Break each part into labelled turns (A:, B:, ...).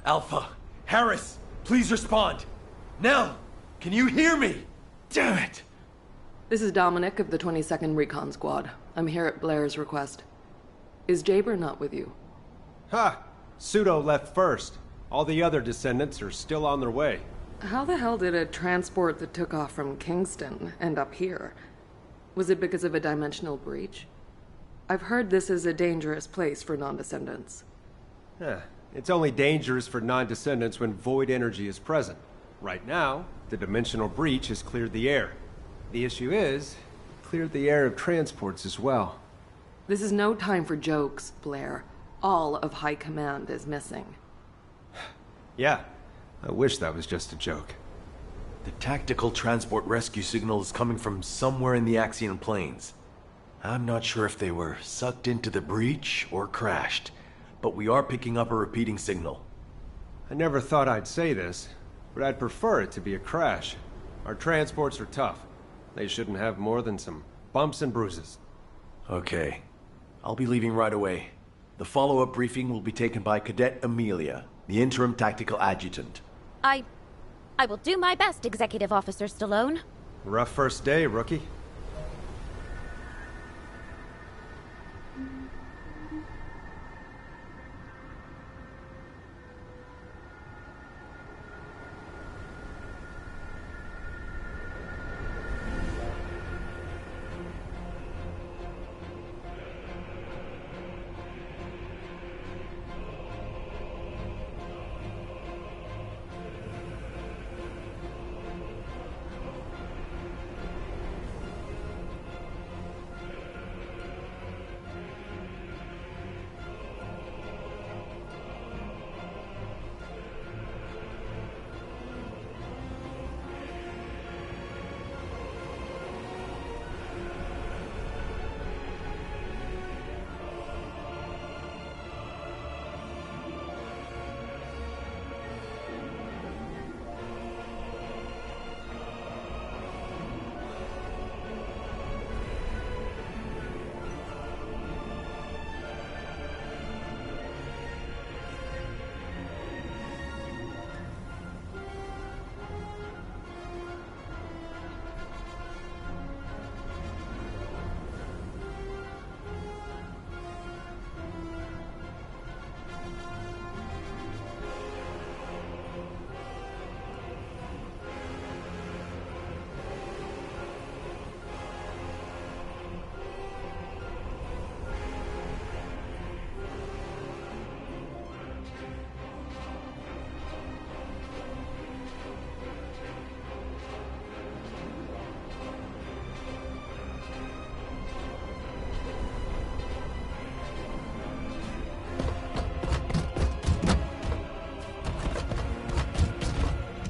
A: Alpha, Harris, please respond. Nell, can you hear me? Damn it!
B: This is Dominic of the 22nd Recon Squad. I'm here at Blair's request. Is Jaber not with you?
C: Ha! Pseudo left first. All the other descendants are still on their way.
B: How the hell did a transport that took off from Kingston end up here? Was it because of a dimensional breach? I've heard this is a dangerous place for non-descendants.
C: It's only dangerous for non-descendants when void energy is present. Right now, the dimensional breach has cleared the air. The issue is, it cleared the air of transports as well.
B: This is no time for jokes, Blair. All of High Command is missing.
C: Yeah, I wish that was just a joke.
A: The tactical transport rescue signal is coming from somewhere in the Axian Plains. I'm not sure if they were sucked into the breach or crashed, but we are picking up a repeating signal.
C: I never thought I'd say this, but I'd prefer it to be a crash. Our transports are tough. They shouldn't have more than some bumps and bruises.
A: Okay. I'll be leaving right away. The follow-up briefing will be taken by Cadet Amelia, the interim tactical adjutant.
D: I will do my best, Executive Officer Stallone.
C: Rough first day, rookie.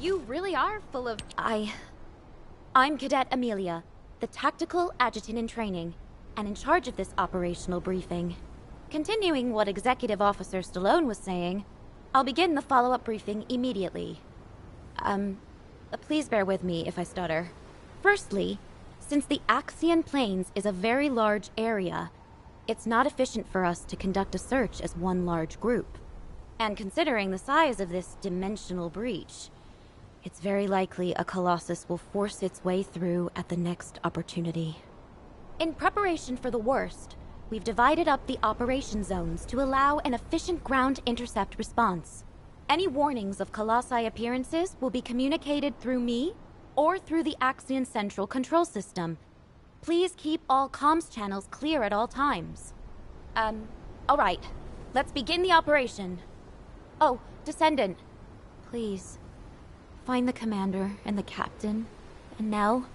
D: You really are full of... I'm Cadet Amelia, the Tactical Adjutant in Training, and in charge of this operational briefing. Continuing what Executive Officer Stallone was saying, I'll begin the follow-up briefing immediately. Please bear with me if I stutter. Firstly, since the Axian Plains is a very large area, it's not efficient for us to conduct a search as one large group. And considering the size of this dimensional breach, it's very likely a Colossus will force its way through at the next opportunity. In preparation for the worst, we've divided up the operation zones to allow an efficient ground intercept response. Any warnings of Colossi appearances will be communicated through me or through the Axian Central Control System. Please keep all comms channels clear at all times. Alright. Let's begin the operation. Oh, Descendant. Please. Find the commander and the captain, and Nell.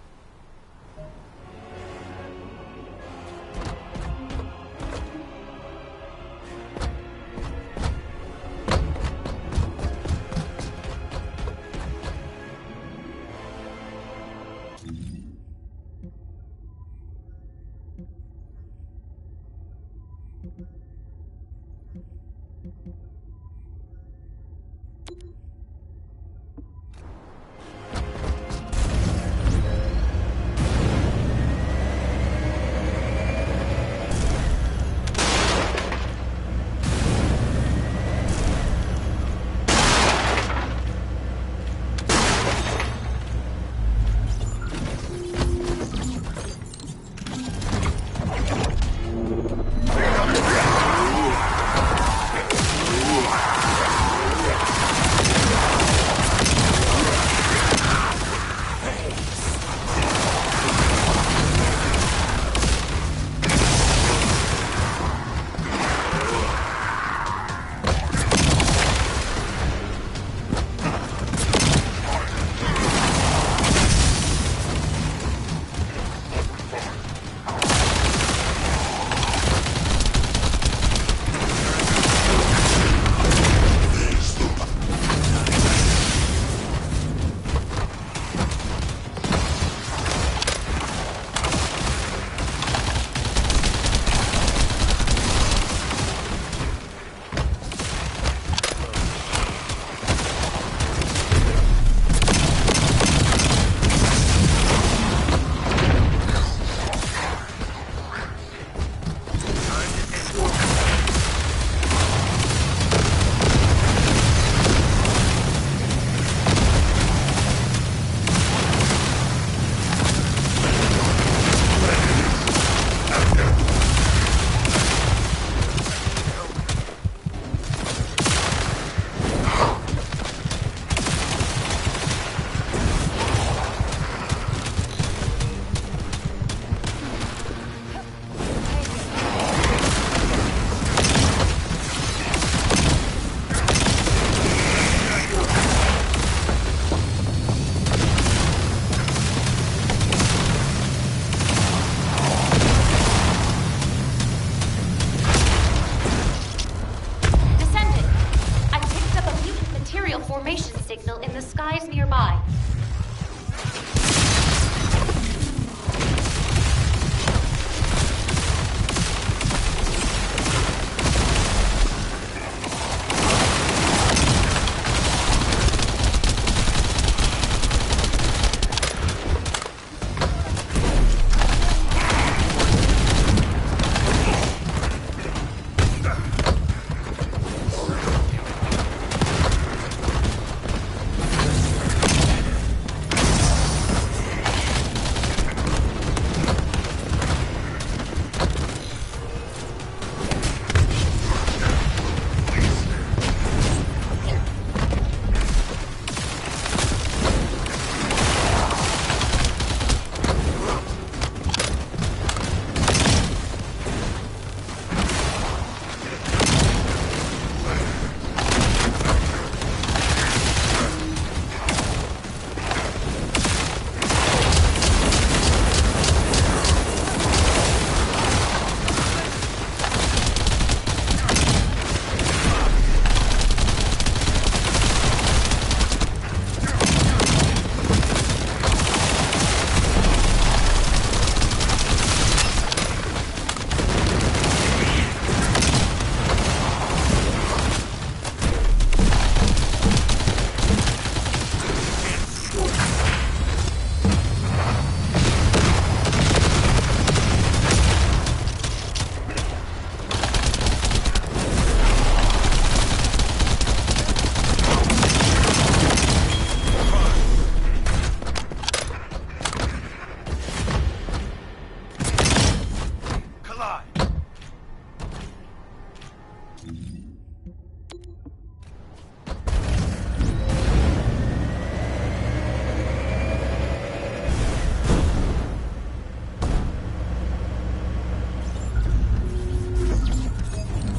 D: skies nearby.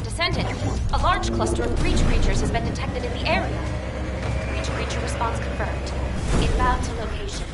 D: Descendant, a large cluster of breach creatures has been detected in the area. Breach creature response confirmed. Inbound to location.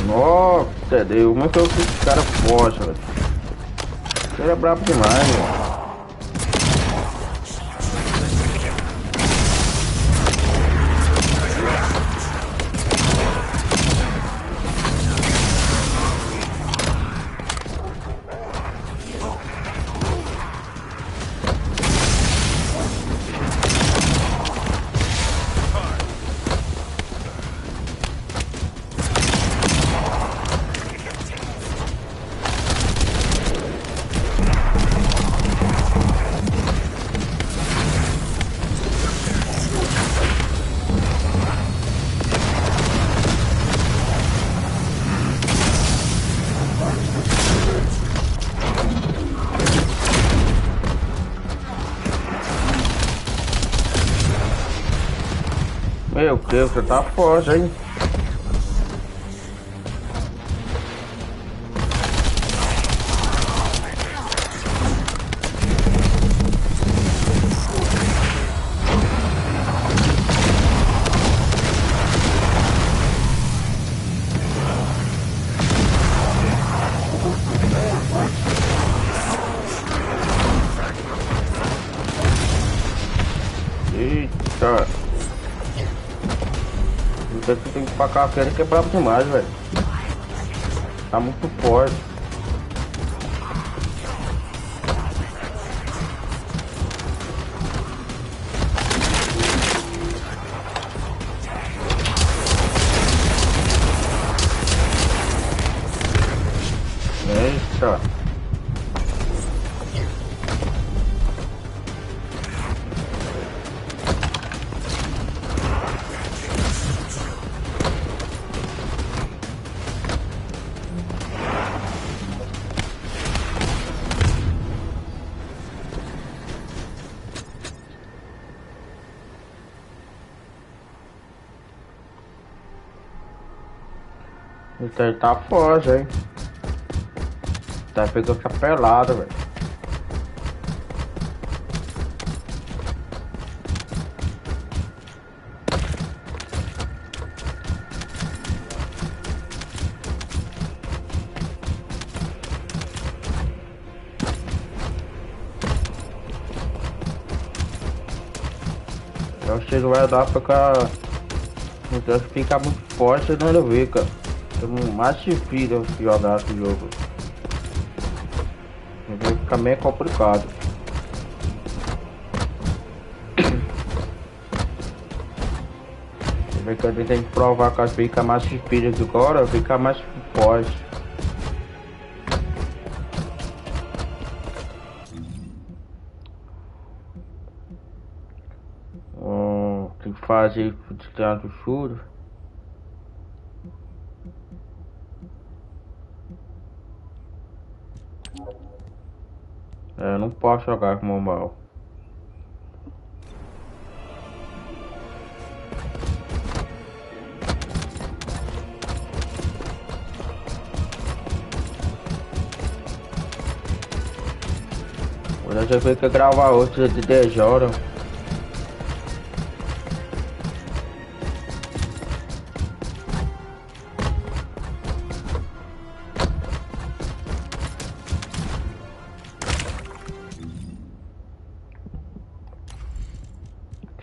E: Nossa, Deus, como é que eu fiz esse cara forte, velho? Ele é brabo demais, mano. Meu Deus, você tá forte, hein? Eita! Você tem que facar a fera que é brabo demais, velho. Tá muito forte. Eita! Isso aí tá forte, hein? Tá pegando capelada, velho. Eu acho que vai dar pra ficar. Então fica muito forte não eu ver, cara. É mais difícil jogar esse jogo. Vai ficar meio complicado. Você vê que a gente tem que provar que fica mais difícil agora, fica mais forte. Tem que fazer de tanto churo. Eu não posso jogar com normal. Hoje eu já que gravar outro de 10 horas.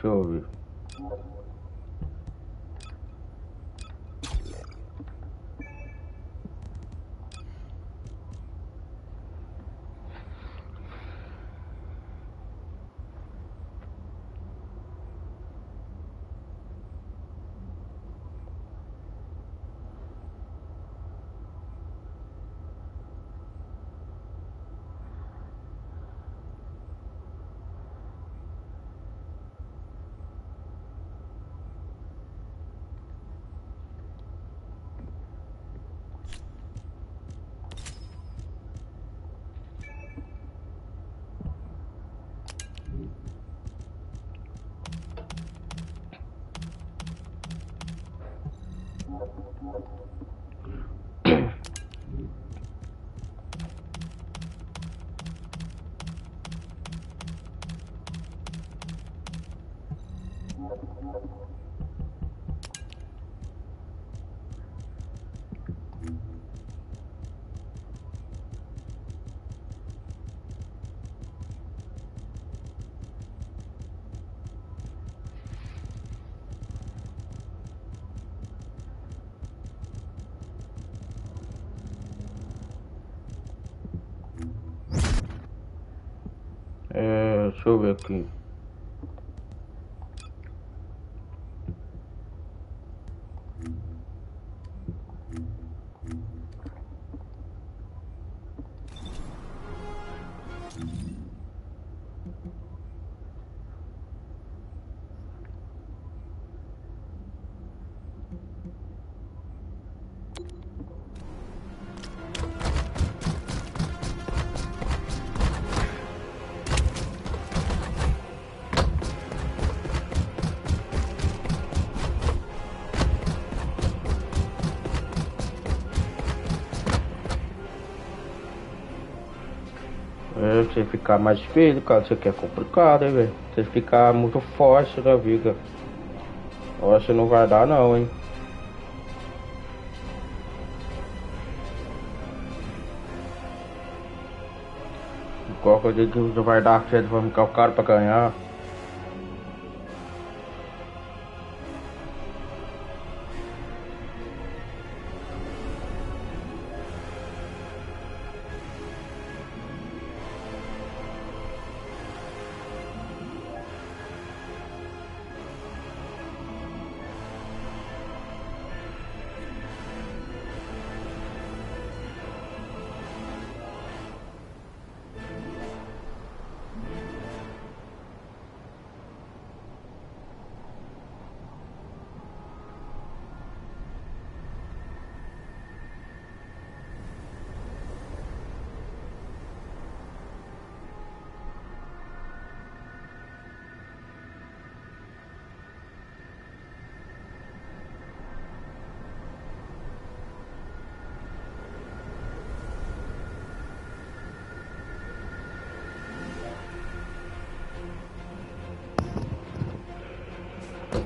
E: Deixa eu ver. Deixa eu ver aqui. Você ficar mais feio, cara, isso aqui é complicado, hein, velho. Você ficar muito forte na vida. Eu acho que não vai dar não, hein. Qualquer dia que não vai dar certo, vai ficar o cara pra ganhar.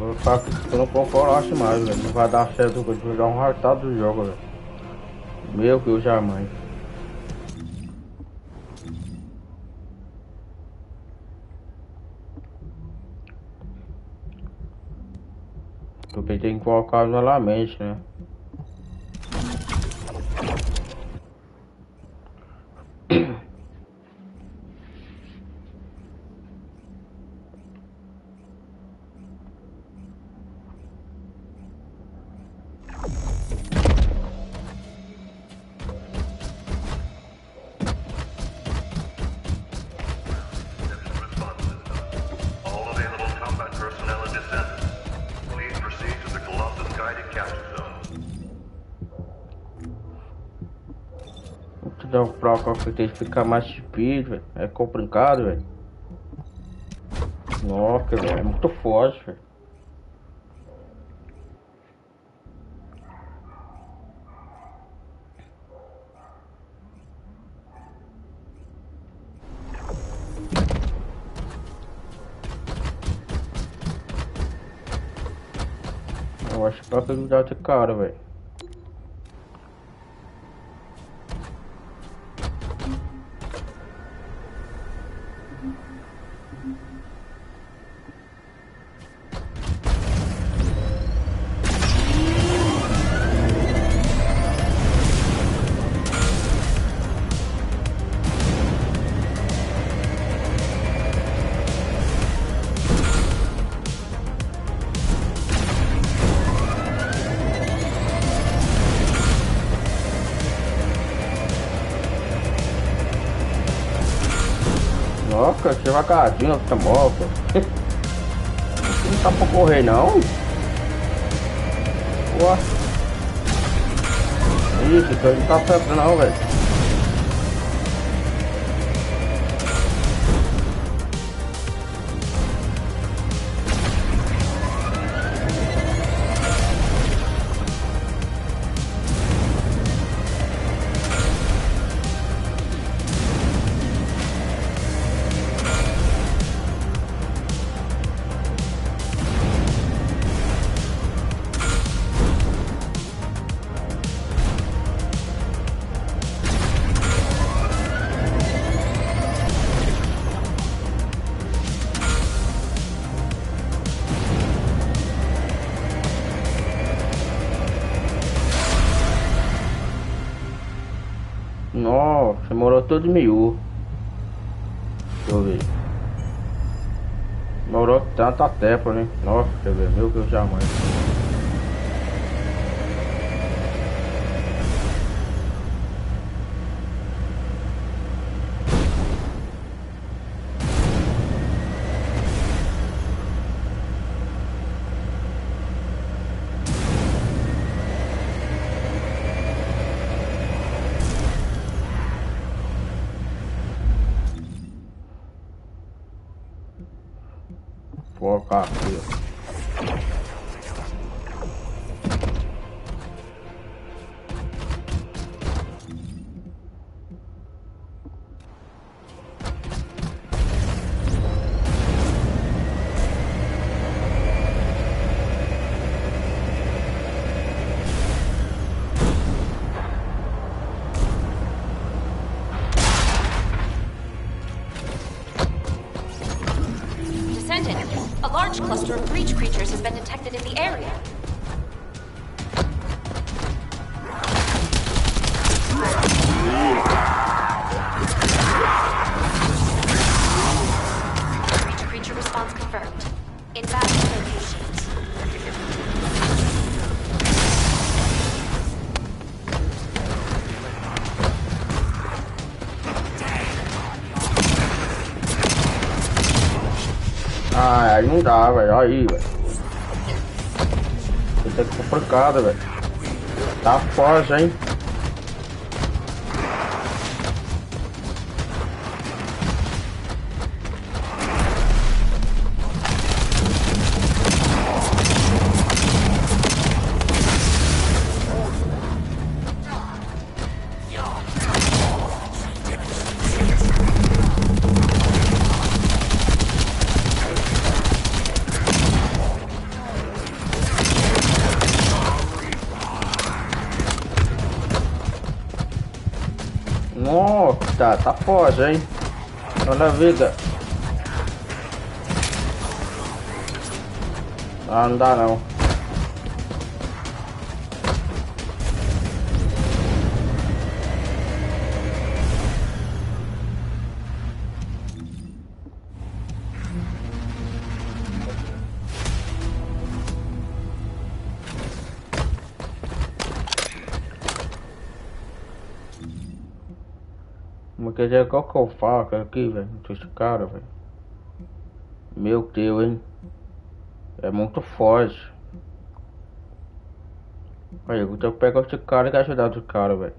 E: vou ficar aqui que eu não concordo mais, velho. Não vai dar certo, eu vou dar um ratado do jogo, velho. Meu Deus, jamais. Porque tem que colocar novamente, né?
F: All available combat personnel and Descendants. Please proceed to the Colossus guided capture zone.
E: Vou te dar um placa que tem que ficar mais speed, velho. É complicado, velho. Nossa, velho. É muito forte, velho. Eu acho que pra que dá de cara, velho. Nossa, devagarinho essa moto. Não tá pra correr não. Ué. Isso, então não tá certo não, velho. Nossa, demorou todo miú. Deixa eu ver. Demorou tanta tempo, né? Nossa, deixa eu ver. Meu Deus, jamais. Vou colocar aqui, ó.
G: Descendant, a large cluster of breach creatures has been detected in the area. Breach creature response confirmed. Inbound locations.
E: Ah, aí não dá, velho. Aí, velho. Isso é complicado, velho. Tá forte, hein? Nossa, tá foda, hein? Olha a vida. Ah, não dá não. Mas quer dizer, qual que eu faço aqui, velho? Esse cara, velho. Meu Deus, hein? É muito forte. Aí, eu vou ter que pegar esse cara e ajudar esse cara, velho.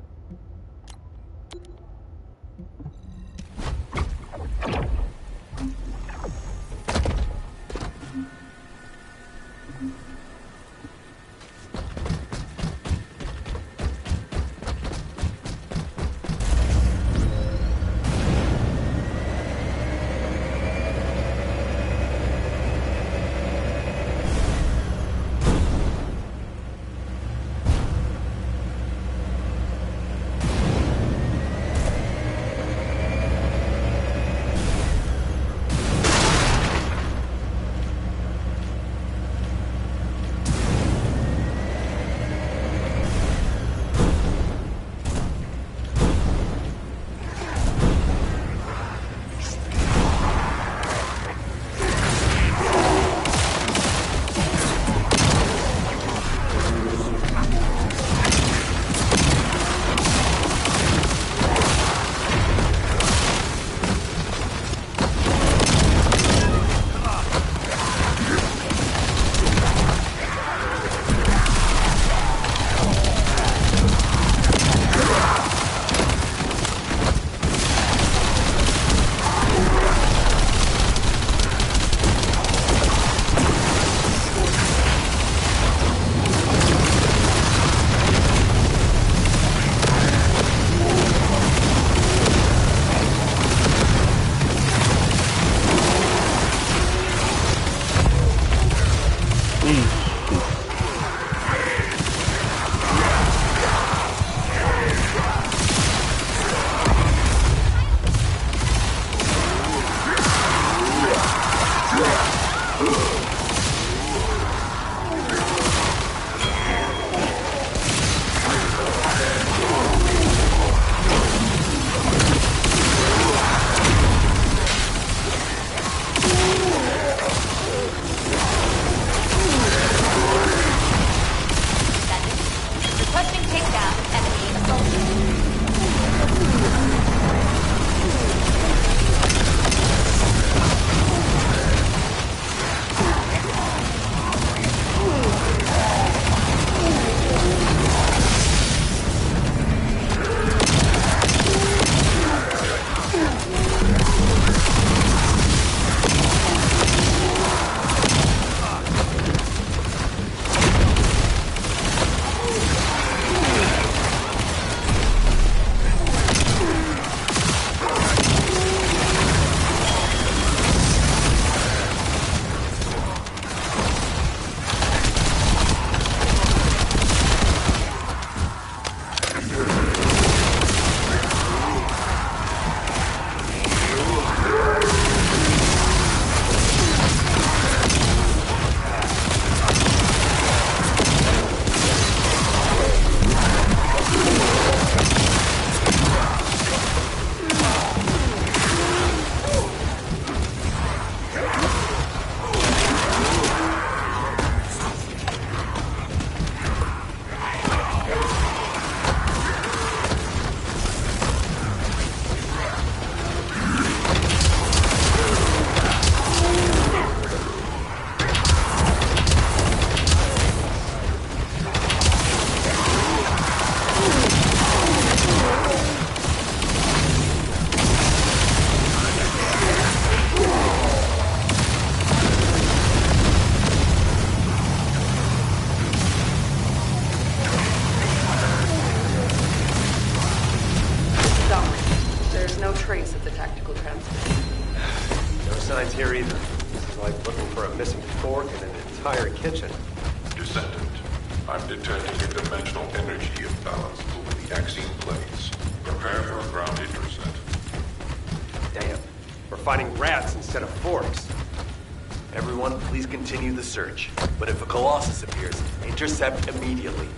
C: Here either. This is like looking for a missing fork in an entire kitchen.
F: Descendant, I'm detecting a dimensional energy imbalance over the Axion planes. Prepare for a ground intercept.
C: Damn. We're finding rats instead of forks.
A: Everyone, please continue the search. But if a Colossus appears, intercept immediately.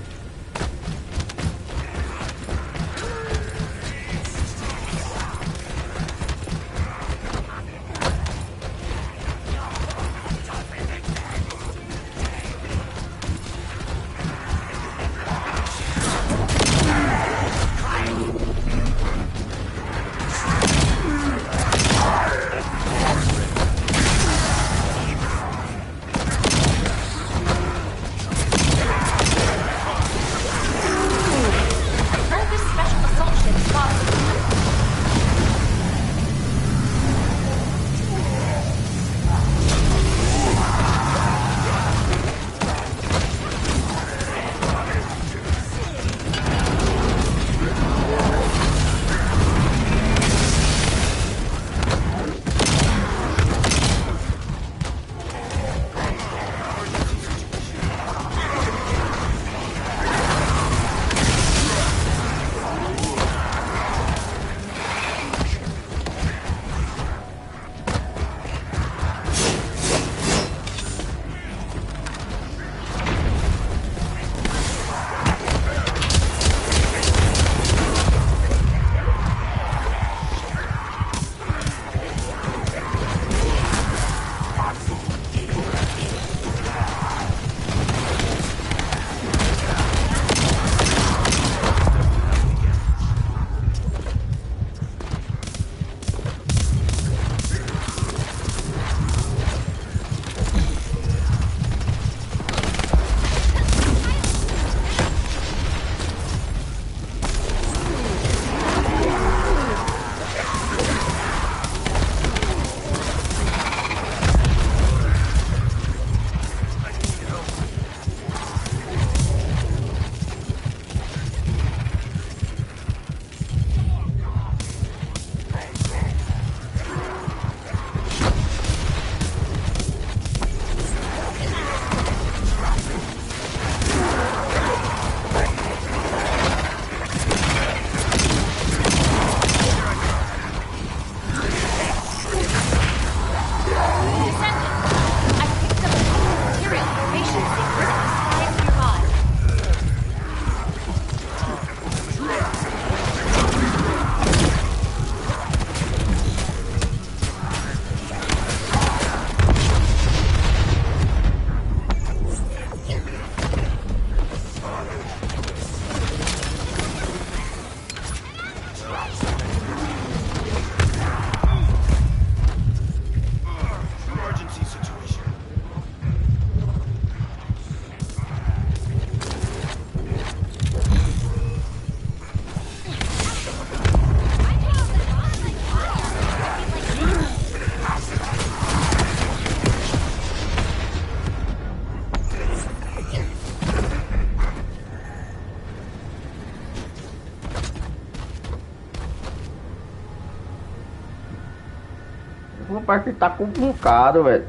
E: Rapaz, que tá complicado, velho.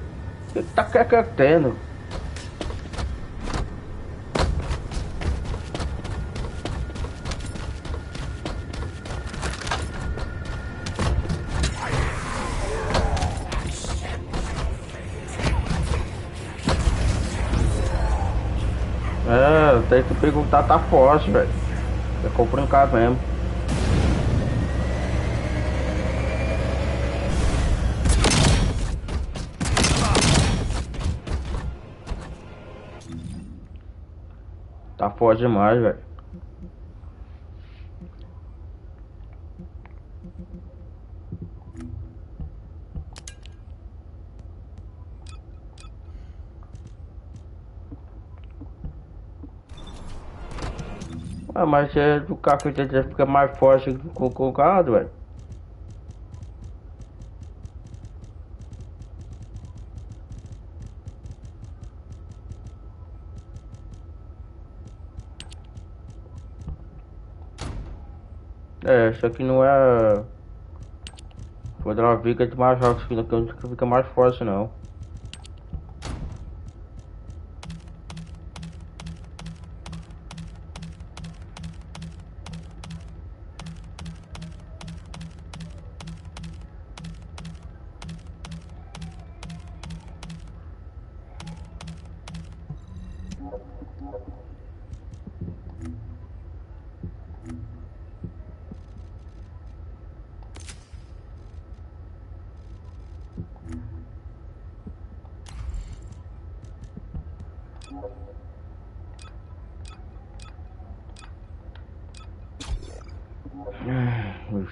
E: O que tá tendo? É, tem que perguntar, tá forte, velho. É complicado mesmo. Tá forte demais, velho. Ah, mas é do cacete já fica mais forte com o gado, velho. É, isso aqui não é. Quando ela fica de mais alto, fica mais forte não.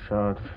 E: puxado.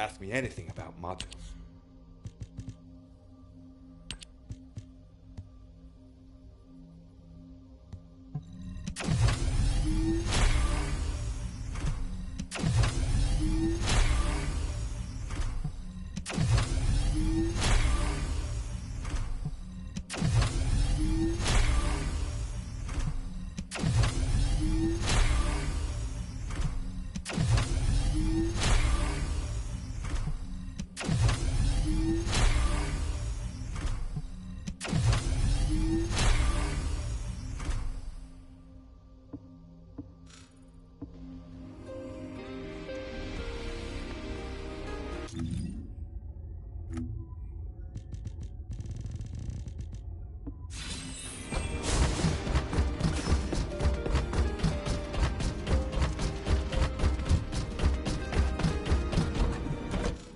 H: Ask me anything about modules.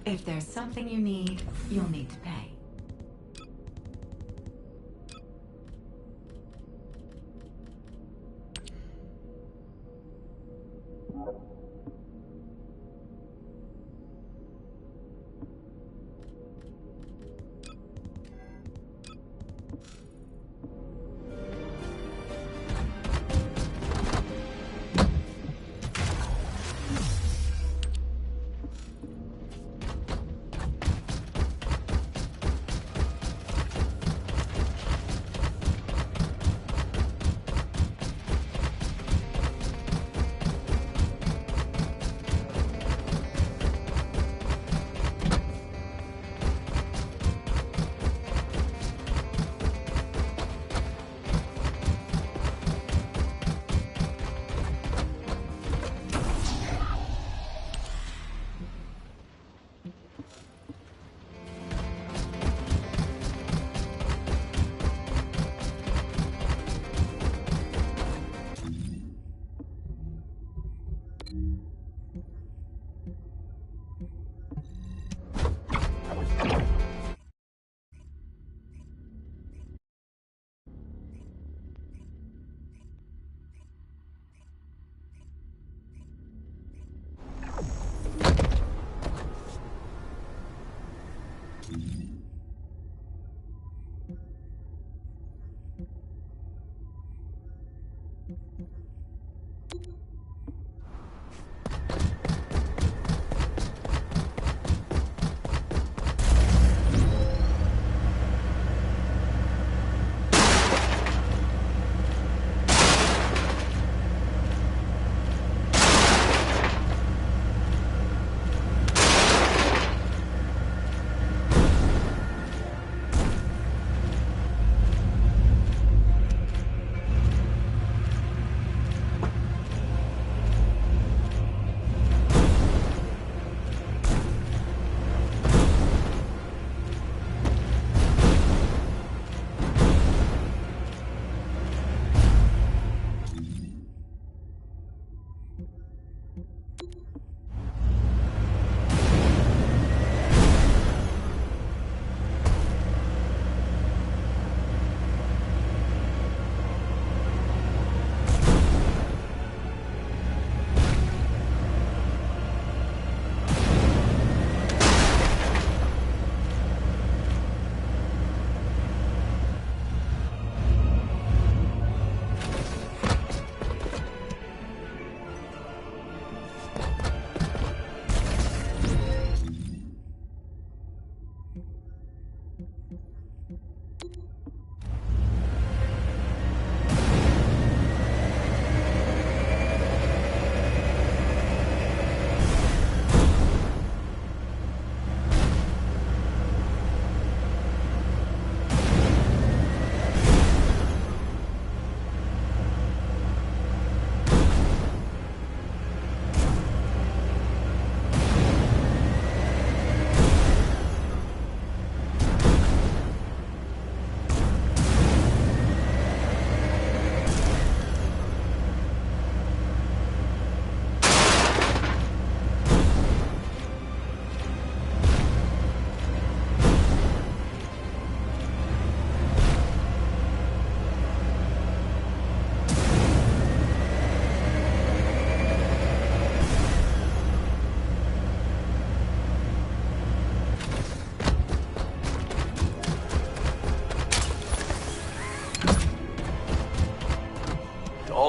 I: If there's something you need, you'll need to pay.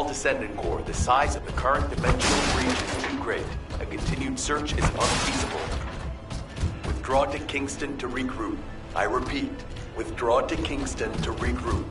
A: all Descendant Corps, the size of the current dimensional breach is too great. A continued search is unfeasible. Withdraw to Kingston to regroup. I repeat, withdraw to Kingston to regroup.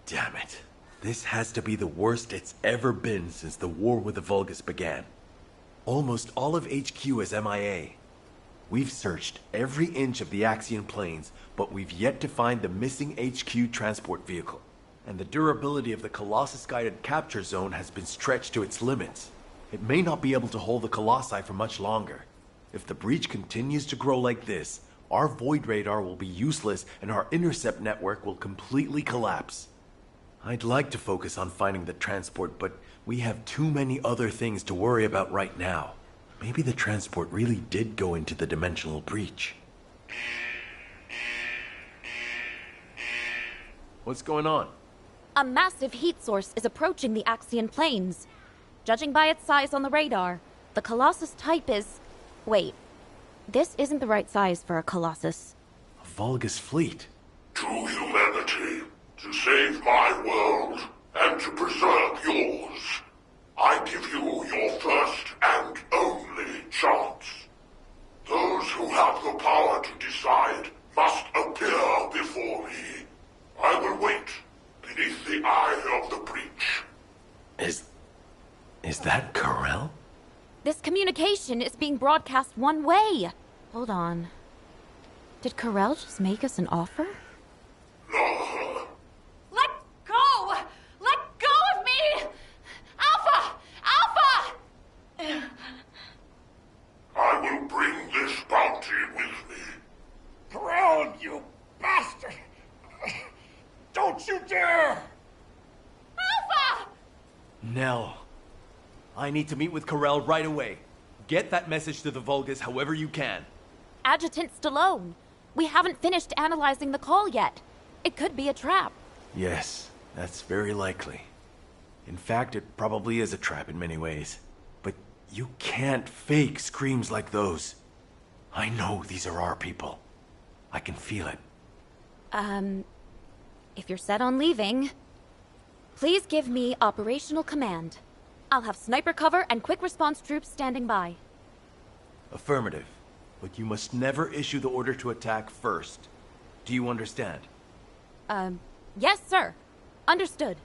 A: Damn it. This has to be the worst it's ever been since the war with the Vulgus began. Almost all of HQ is MIA. We've searched every inch of the Axian plains, but we've yet to find the missing HQ transport vehicle. And the durability of the Colossus-guided capture zone has been stretched to its limits. It may not be able to hold the Colossi for much longer. If the breach continues to grow like this, our Void Radar will be useless and our intercept network will completely collapse. I'd like to focus on finding the transport, but we have too many other things to worry about right now. Maybe the transport really did go into the dimensional breach. What's going on?
D: A massive heat source is approaching the Axian plains. Judging by its size on the radar, the Colossus type is... Wait, this isn't the right size for a Colossus.
A: A Vulgus fleet.
F: To humanity, to save my world, and to preserve yours, I give you your first and only chance. Those who have the power to decide must appear before me. I will wait beneath the eye of the breach.
A: Is that Corel?
D: This communication is being broadcast one way. Hold on. Did Corel just make us an offer?
F: No.
G: Let go! Let go of me! Alpha! Alpha!
F: I will bring this bounty with me.
J: Corral, you bastard! Don't you dare!
G: Alpha!
A: Nell, I need to meet with Corel right away. Get that message to the Vulgus however you can.
D: Adjutant Stallone, we haven't finished analyzing the call yet. It could be a trap.
A: Yes, that's very likely. In fact, it probably is a trap in many ways. But you can't fake screams like those. I know these are our people. I can feel it.
D: If you're set on leaving, please give me operational command. I'll have sniper cover and quick response troops standing by.
A: Affirmative. But you must never issue the order to attack first. Do you understand?
D: Yes, sir. Understood.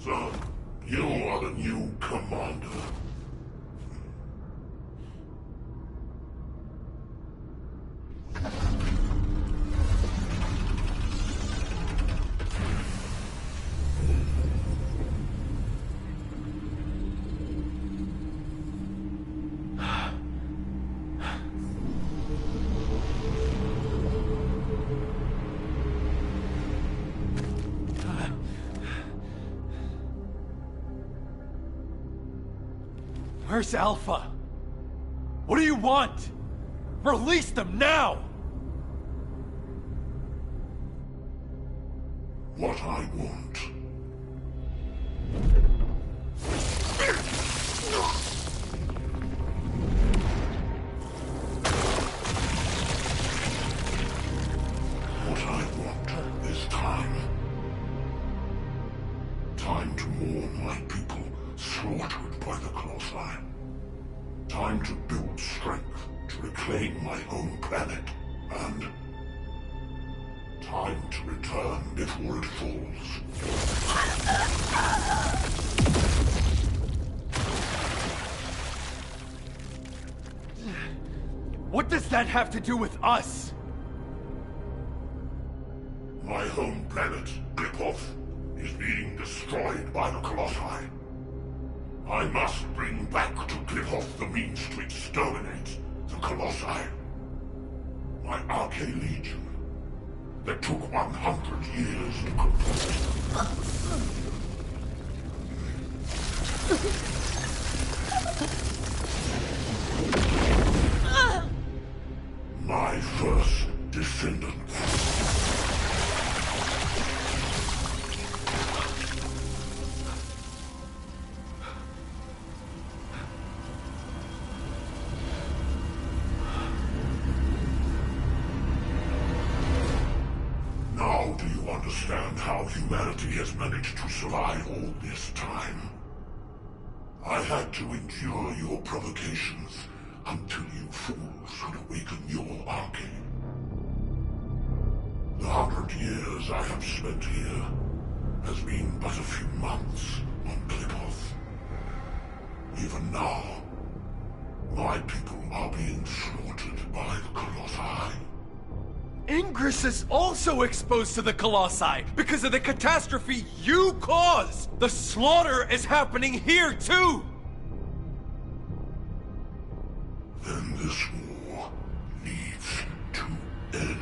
F: Son, you are the new commander.
A: Where's Alpha? What do you want? Release them now!
F: What I want. What I want is time. Time to mourn my people slaughtered by the Colossi. Time to build strength to reclaim my own planet. And time to return before it falls.
A: What does that have to do with us?
F: My home planet, Clipoth, is being destroyed by the Colossi. I must bring back to Clipoth the means to exterminate the Colossi. My Arche-Legion, that took 100 years to complete. My first descendant. Now do you understand how humanity has managed to survive all this time? I had to endure your provocations until you fools could awaken your Arche. The 100 years I have spent here has been but a few months on Clipoth. Even now, my people are being slaughtered by the Colossi.
A: Ingress is also exposed to the Colossi because of the catastrophe you caused! The slaughter is happening here too!
F: Then this war needs to end.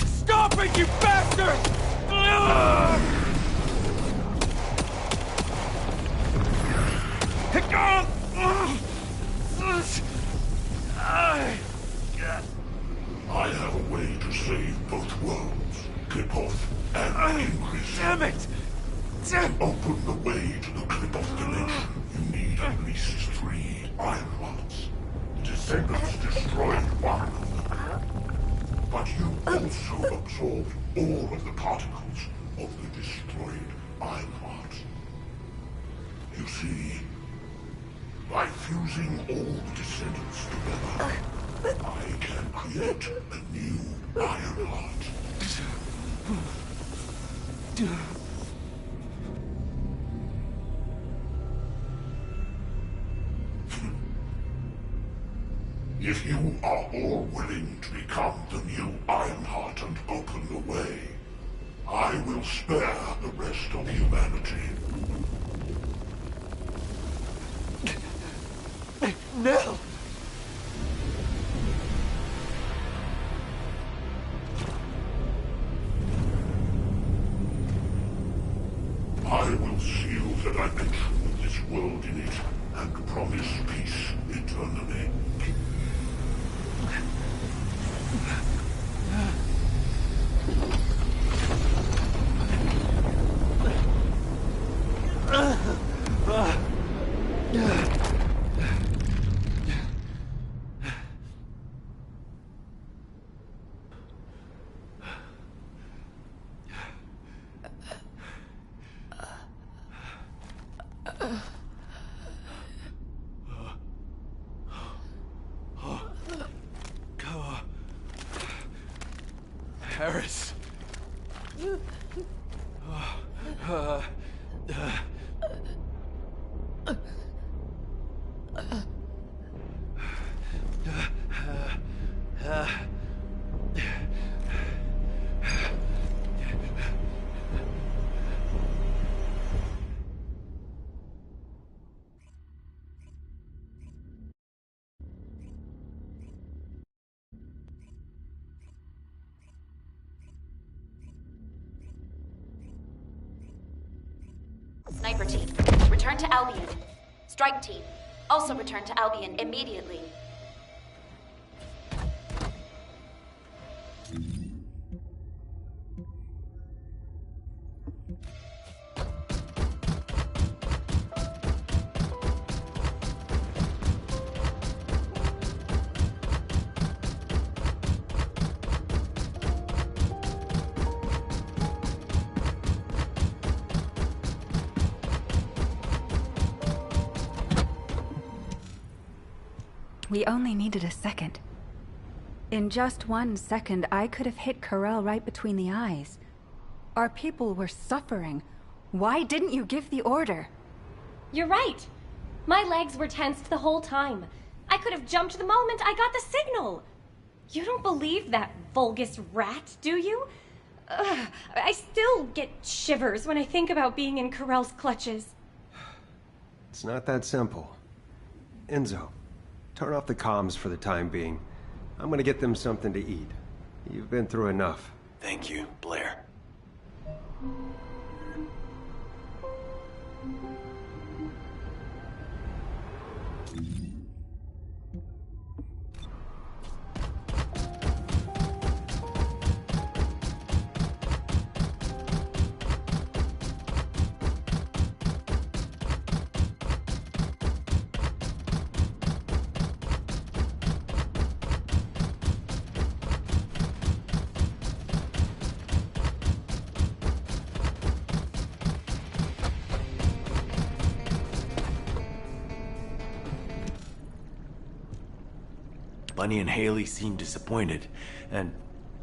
A: Stop it, you bastard!
F: I have a way to save both worlds, Clipoth and Ingress.
A: Damn it!
F: To open the way to the Clipoth dimension, you need at least 3 Ironhearts. Descendants destroyed one. But you also absorbed all of the particles of the destroyed Ironheart. You see, by fusing all the Descendants together, I can create a new Ironheart. If you are all willing to become the new Ironheart and open the way, I will spare the rest of humanity.
A: Nell!
F: I will seal the dimension with this world in it and promise peace eternally.
A: Harris.
G: Sniper Team, return to Albion. Strike Team, also return to Albion immediately.
K: We only needed a second. In just 1 second, I could have hit Corell right between the eyes. Our people were suffering. Why didn't you give the order?
L: You're right. My legs were tensed the whole time. I could have jumped the moment I got the signal. You don't believe that Vulgus rat, do you? Ugh, I still get shivers when I think about being in Corell's clutches.
C: It's not that simple. Enzo, turn off the comms for the time being. I'm gonna get them something to eat. You've been through enough.
A: Thank you, Blair. Bunny and Haley seem disappointed, and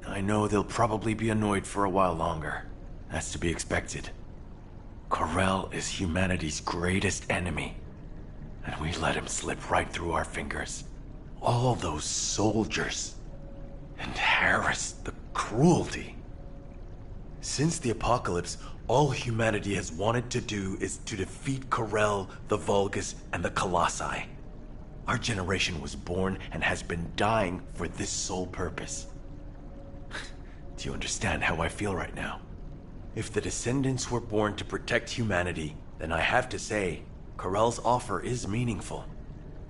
A: I know they'll probably be annoyed for a while longer. That's to be expected. Corell is humanity's greatest enemy, and we let him slip right through our fingers. All those soldiers. And Harris, the cruelty. Since the apocalypse, all humanity has wanted to do is to defeat Corell, the Vulgus, and the Colossi. Our generation was born and has been dying for this sole purpose. Do you understand how I feel right now? If the Descendants were born to protect humanity, then I have to say, Corell's offer is meaningful.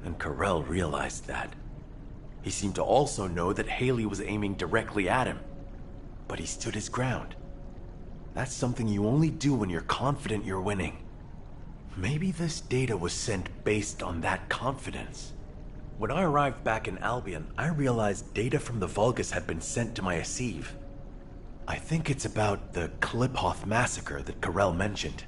A: And Corell realized that. He seemed to also know that Haley was aiming directly at him. But he stood his ground. That's something you only do when you're confident you're winning. Maybe this data was sent based on that confidence. When I arrived back in Albion, I realized data from the Vulgus had been sent to my Asive. I think it's about the Kliphoth massacre that Corell mentioned.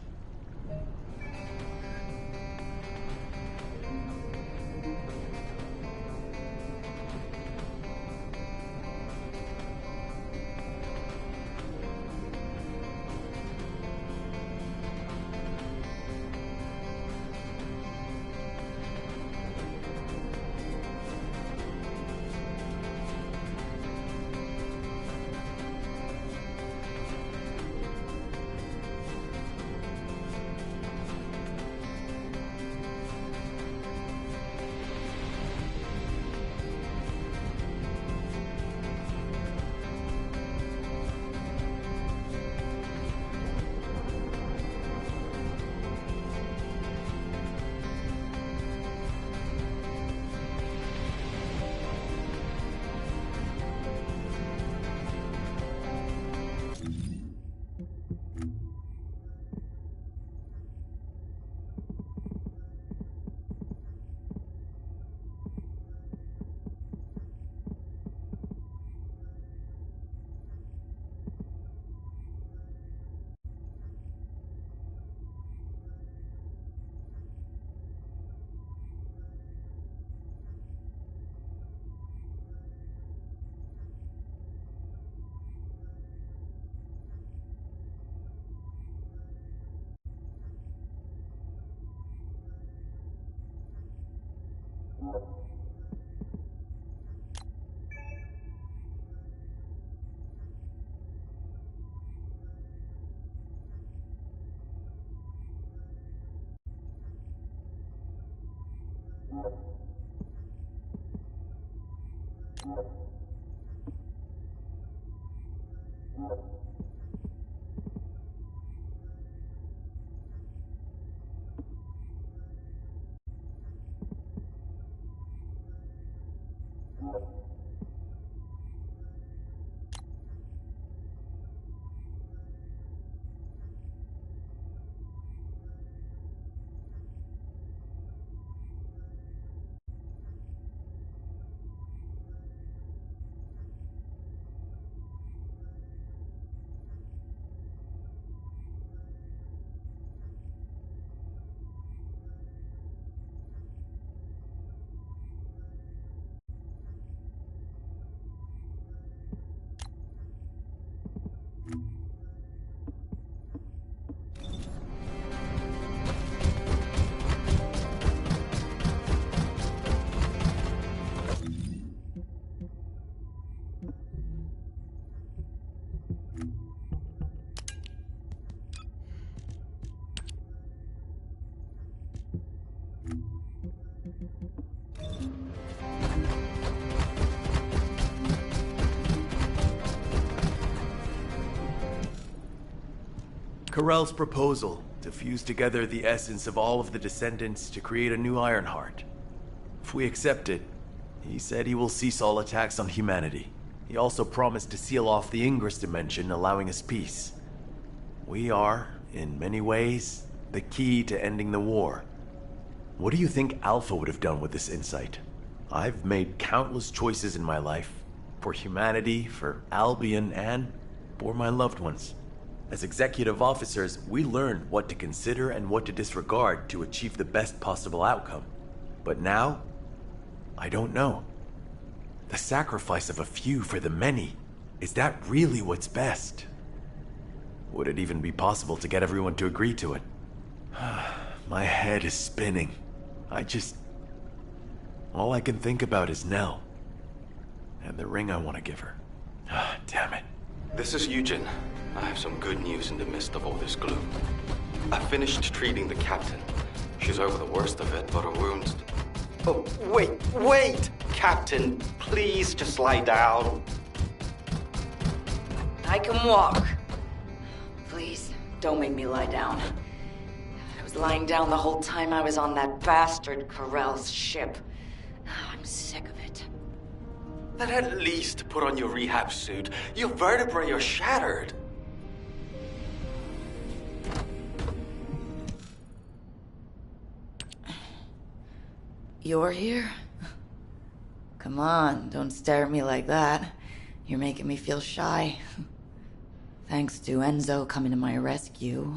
A: Carell's proposal to fuse together the essence of all of the Descendants to create a new Ironheart. If we accept it, he said he will cease all attacks on humanity. He also promised to seal off the Ingress dimension, allowing us peace. We are, in many ways, the key to ending the war. What do you think Alpha would have done with this insight? I've made countless choices in my life. For humanity, for Albion, and for my loved ones. As executive officers, we learn what to consider and what to disregard to achieve the best possible outcome. But now, I don't know. The sacrifice of a few for the many, is that really what's best? Would it even be possible to get everyone to agree to it? My head is spinning. All I can think about is Nell. And the ring I want to give her. Damn it.
M: This is Eugen. I have some good news in the midst of all this gloom. I finished treating the captain. She's over the worst of it, but her wounds... Oh, wait! Captain, please just lie down.
N: I can walk. Please, don't make me lie down. I was lying down the whole time I was on that bastard Carell's ship. I'm sick of it.
M: Then at least put on your rehab suit. Your vertebrae are shattered.
N: You're here? Come on, don't stare at me like that. You're making me feel shy. Thanks to Enzo coming to my rescue,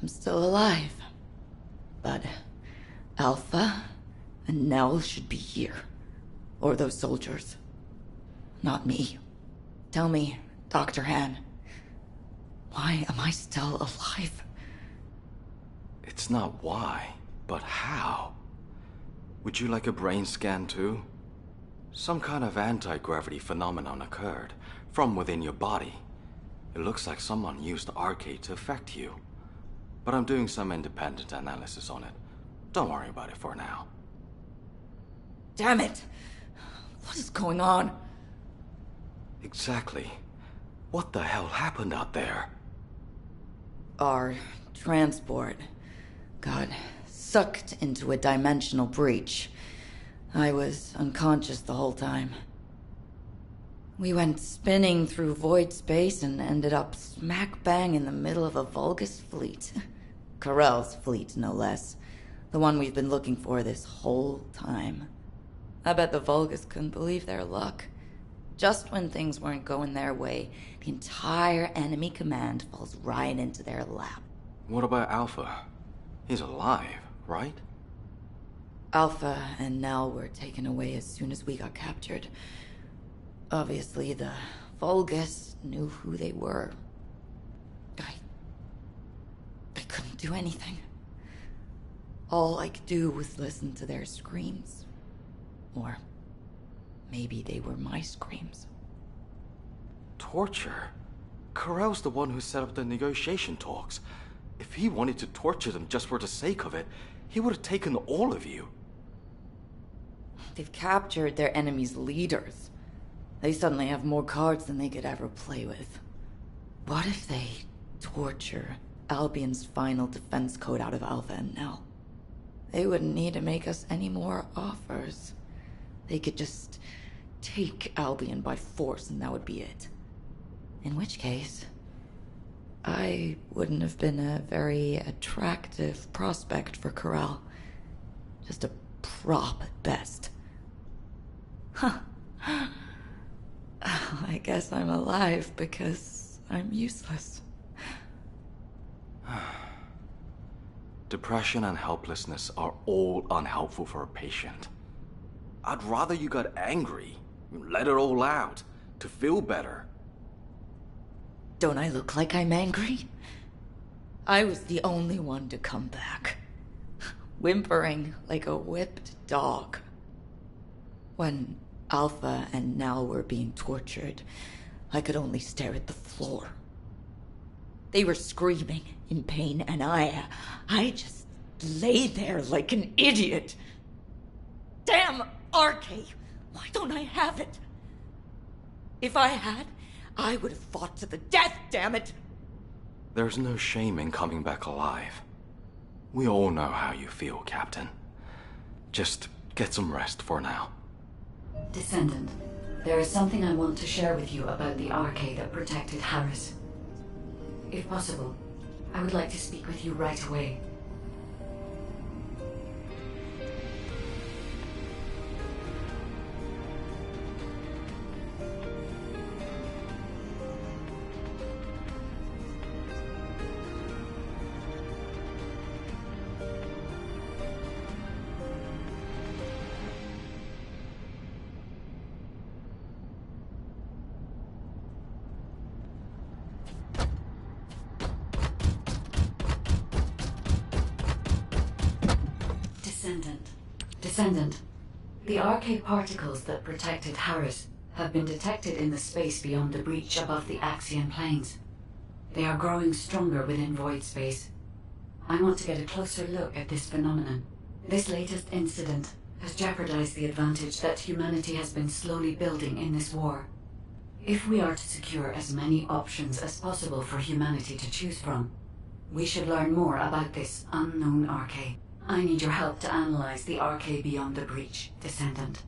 N: I'm still alive. But Alpha and Nell should be here. Or those soldiers. Not me. Tell me, Dr. Han, why am I still alive?
M: It's not why, but how. Would you like a brain scan too? Some kind of anti-gravity phenomenon occurred from within your body. It looks like someone used the arcade to affect you. But I'm doing some independent analysis on it. Don't worry about it for now.
N: Damn it! What is going on?
M: Exactly. What the hell happened out there?
N: Our transport got sucked into a dimensional breach. I was unconscious the whole time. We went spinning through void space and ended up smack bang in the middle of a Vulgus fleet. Carell's fleet, no less. The one we've been looking for this whole time. I bet the Vulgus couldn't believe their luck. Just when things weren't going their way, the entire enemy command falls right into their lap.
M: What about Alpha? He's alive, right?
N: Alpha and Nell were taken away as soon as we got captured. Obviously, the Vulgus knew who they were. I couldn't do anything. All I could do was listen to their screams. Or maybe they were my screams.
M: Torture? Carell's the one who set up the negotiation talks. If he wanted to torture them just for the sake of it, he would have taken all of you.
N: They've captured their enemy's leaders. They suddenly have more cards than they could ever play with. What if they torture Albion's final defense code out of Alpha and Nell? They wouldn't need to make us any more offers. They could just take Albion by force and that would be it. In which case, I wouldn't have been a very attractive prospect for Carell. Just a prop at best. Huh. I guess I'm alive because I'm useless.
M: Depression and helplessness are all unhelpful for a patient. I'd rather you got angry, let it all out, to feel better.
N: Don't I look like I'm angry? I was the only one to come back, whimpering like a whipped dog. When Alpha and Nell were being tortured, I could only stare at the floor. They were screaming in pain, and I just lay there like an idiot. Damn arcade! Why don't I have it? If I had, I would have fought to the death, damn it!
M: There's no shame in coming back alive. We all know how you feel, Captain. Just get some rest for now.
I: Descendant, there is something I want to share with you about the arcade that protected Harris. If possible, I would like to speak with you right away. Descendant, the arcade particles that protected Harris have been detected in the space beyond the breach above the Axian plains. They are growing stronger within void space. I want to get a closer look at this phenomenon. This latest incident has jeopardized the advantage that humanity has been slowly building in this war. If we are to secure as many options as possible for humanity to choose from, we should learn more about this unknown arcade. I need your help to analyze the arcade beyond the breach, Descendant.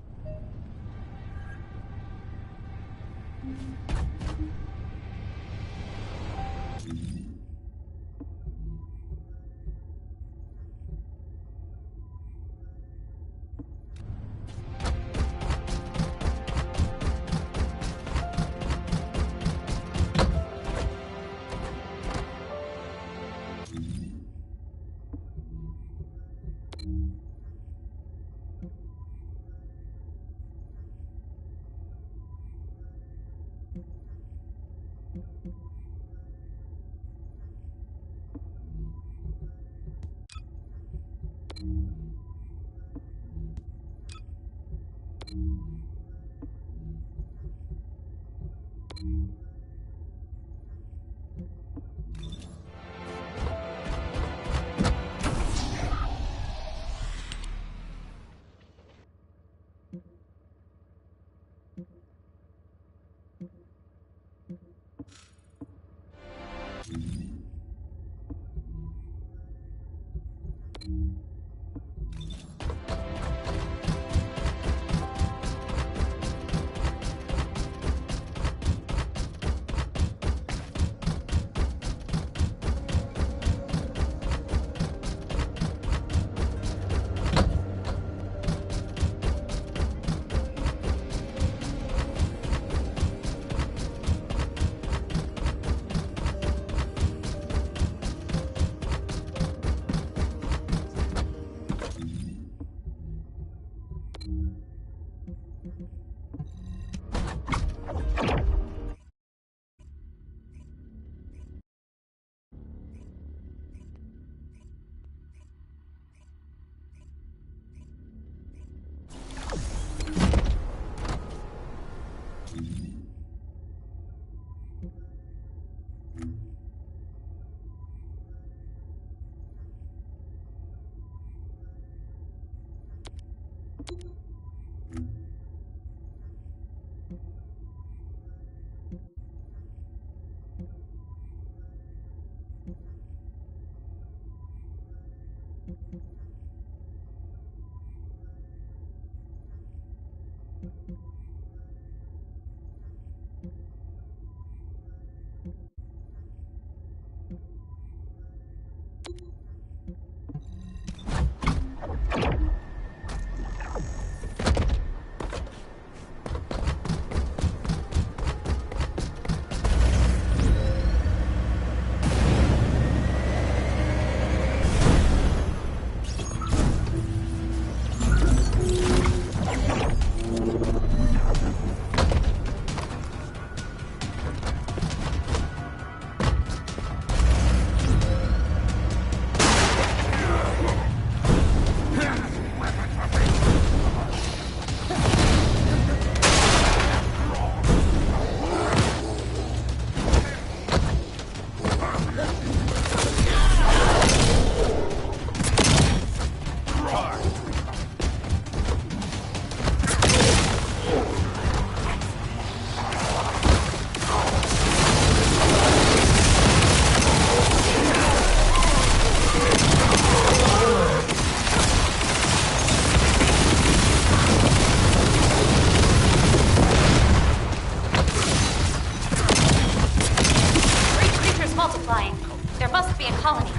G: alien colony.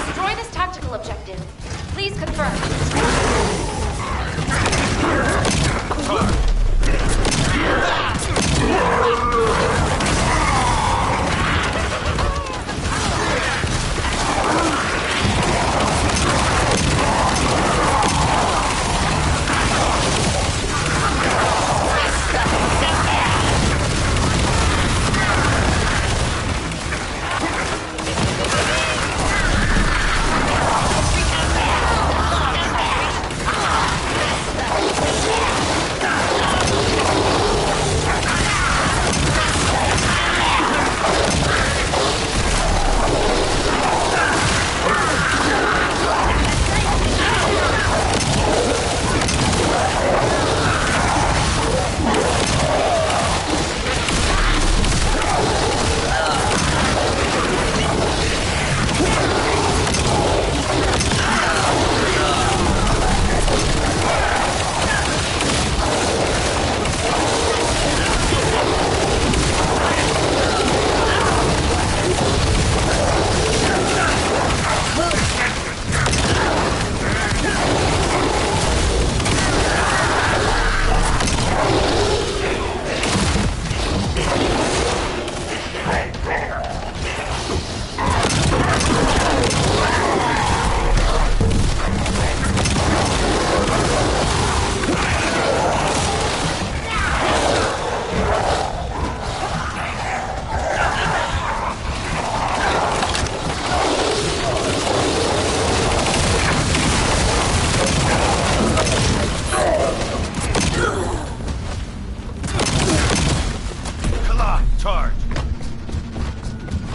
G: Destroy this tactical objective. Please confirm.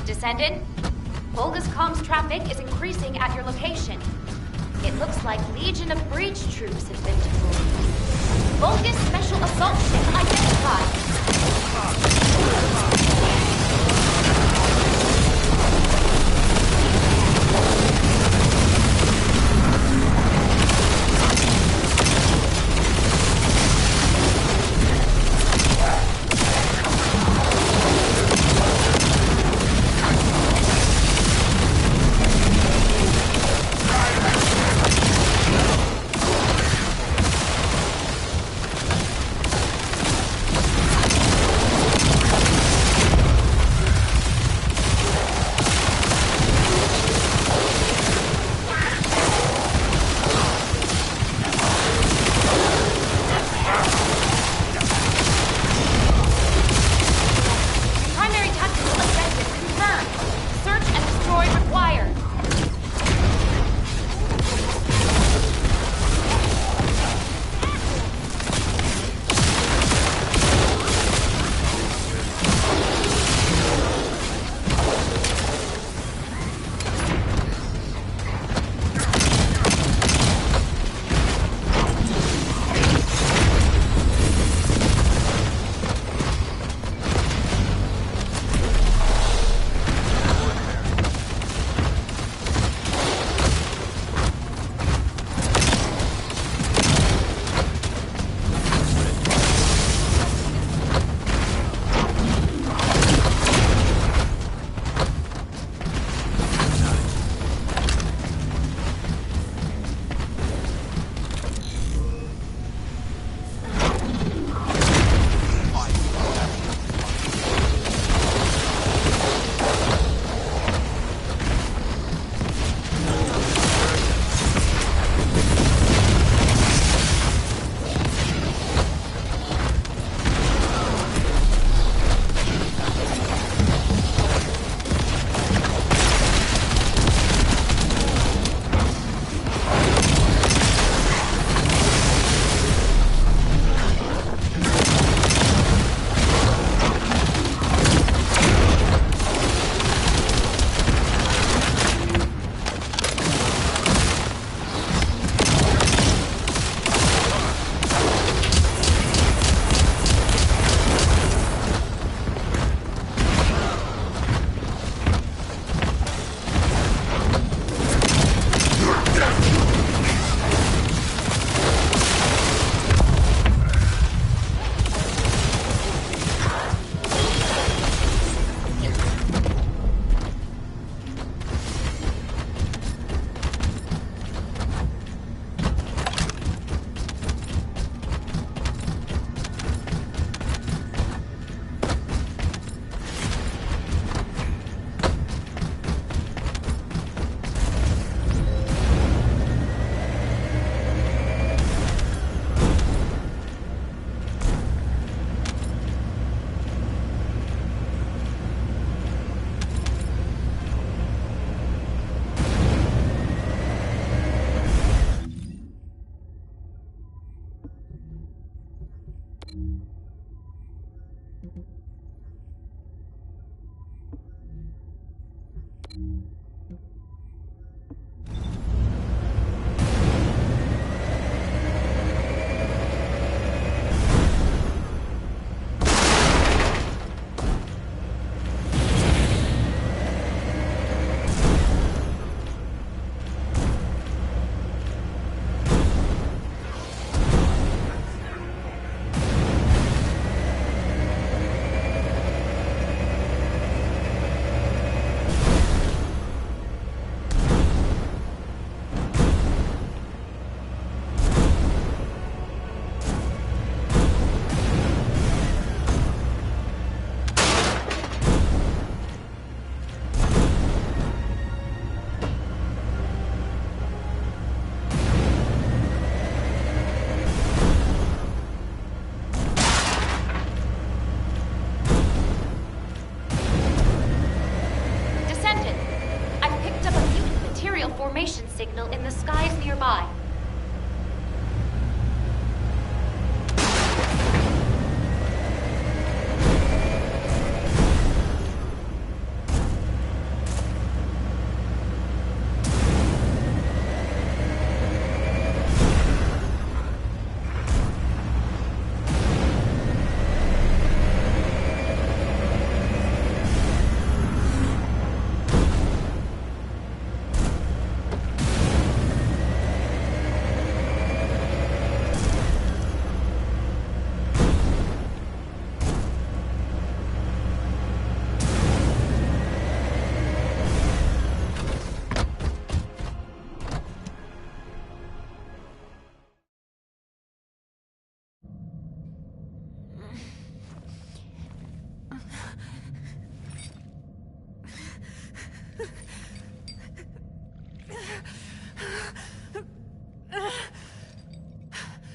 G: Descendant, Volga's comms traffic is increasing at your location. It looks like Legion of Breach troops have been deployed. Volga's special assault ship identified. skies nearby.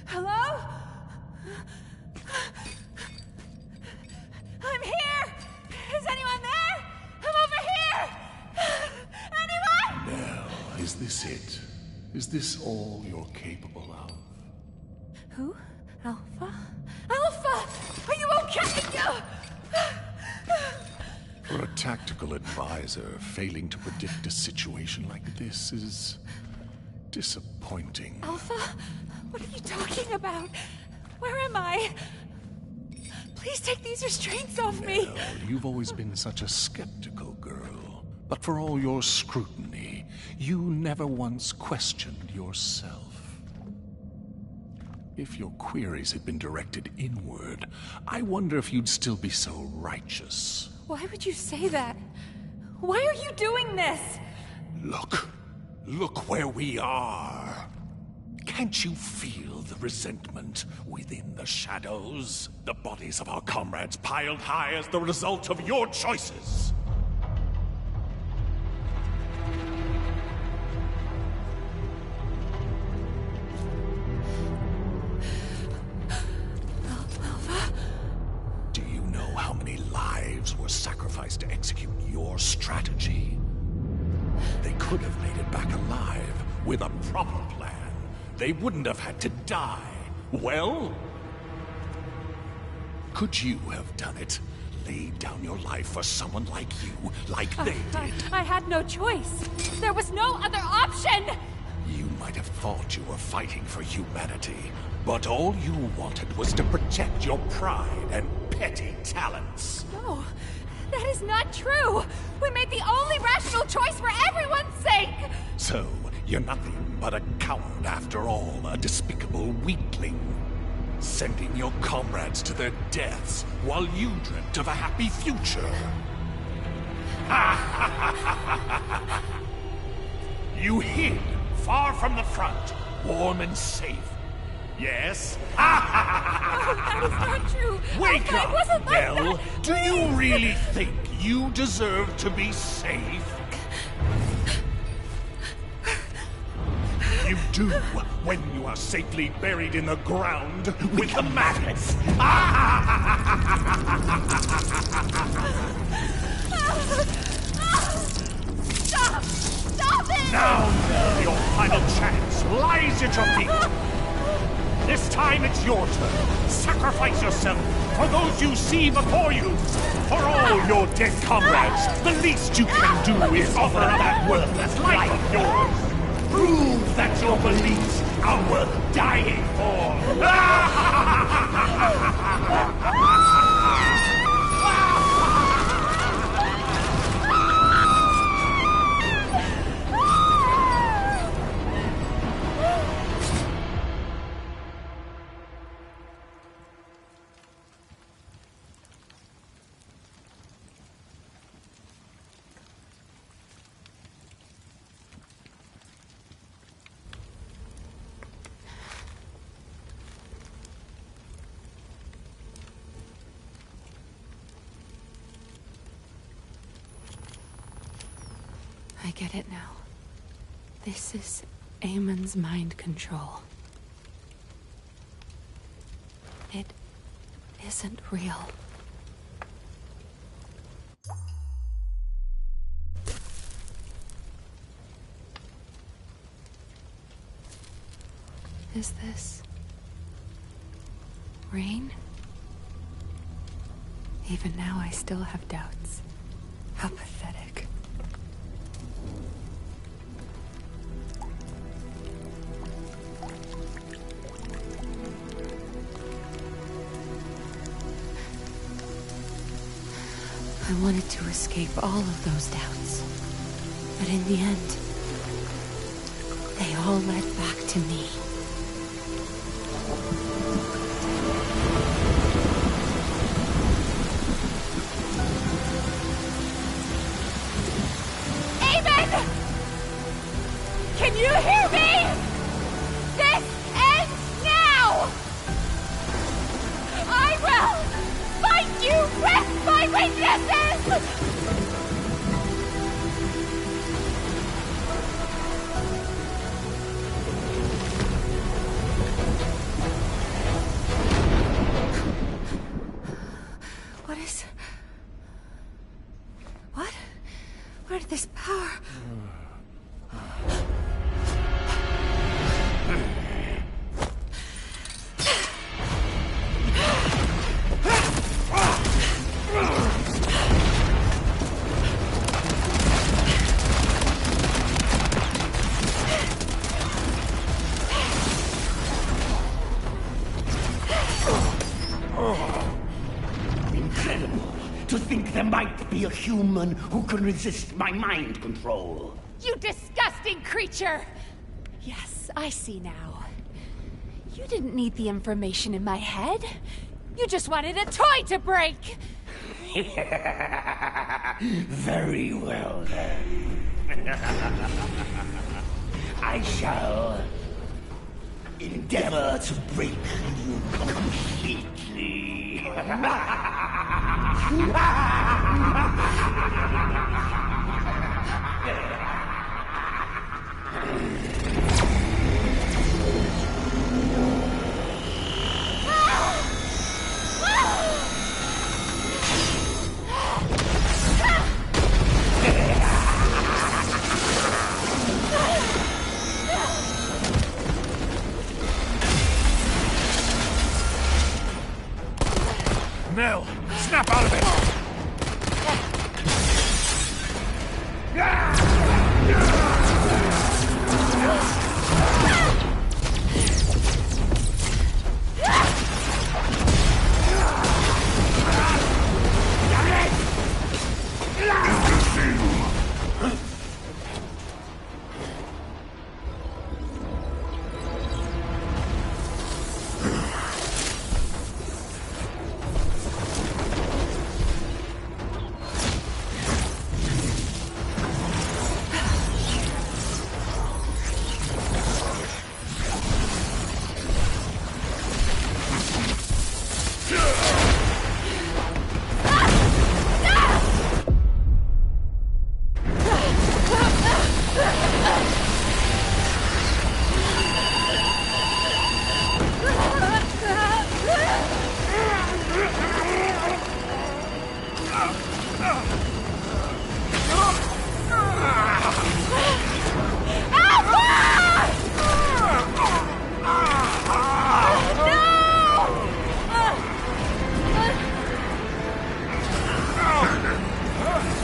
K: Hello? I'm here! Is anyone there? I'm over here! Anyone?
F: Now, is this it? Is this all you're capable of?
K: Who? Alpha? Alpha! Are you okay?
F: For a tactical advisor, failing to predict a situation like this is disappointing.
K: Alpha? What are you talking about? Where am I? Please take these restraints off me.
F: Well, you've always been such a skeptical girl. But for all your scrutiny, you never once questioned yourself. If your queries had been directed inward, I wonder if you'd still be so righteous.
K: Why would you say that? Why are you doing this?
F: Look where we are. Can't you feel the resentment within the shadows? The bodies of our comrades piled high as the result of your choices. Do you know how many lives were sacrificed to execute your strategy? They could have made it back alive with a proper plan. They wouldn't have had to die. Well, could you have done it? Laid down your life for someone like you, like they did?
K: I had no choice. There was no other option!
F: You might have thought you were fighting for humanity, but all you wanted was to protect your pride and petty talents.
K: No, that is not true! We made the only rational choice for everyone's sake!
F: So, you're nothing but a coward after all, a despicable weakling. Sending your comrades to their deaths while you dreamt of a happy future. You hid far from the front, warm and safe. Yes?
K: That is not true!
F: Wake
K: Alpha,
F: up,
K: it wasn't like
F: Belle!
K: that.
F: Do you really think you deserve to be safe? You do when you are safely buried in the ground with the maggots.
K: Stop! Stop it!
F: Now, your final chance lies at your feet. This time it's your turn. Sacrifice yourself for those you see before you. For all your dead comrades, the least you can do is offer that worthless life of yours. Prove that your beliefs are worth dying for.
K: I get it now. This is Amon's mind control. It isn't real. Is this rain? Even now, I still have doubts. How pathetic. I wanted to escape all of those doubts. But in the end, they all led back to me.
O: Can you hear me? This ends now! I will fight you with my weaknesses!
K: Where did this power...
J: Incredible. To think there might be a human who can resist my mind control.
O: You disgusting creature! Yes, I see now. You didn't need the information in my head. You just wanted a toy to break!
J: Very well, then. I shall endeavor to break you completely.
F: Nell, snap out of it!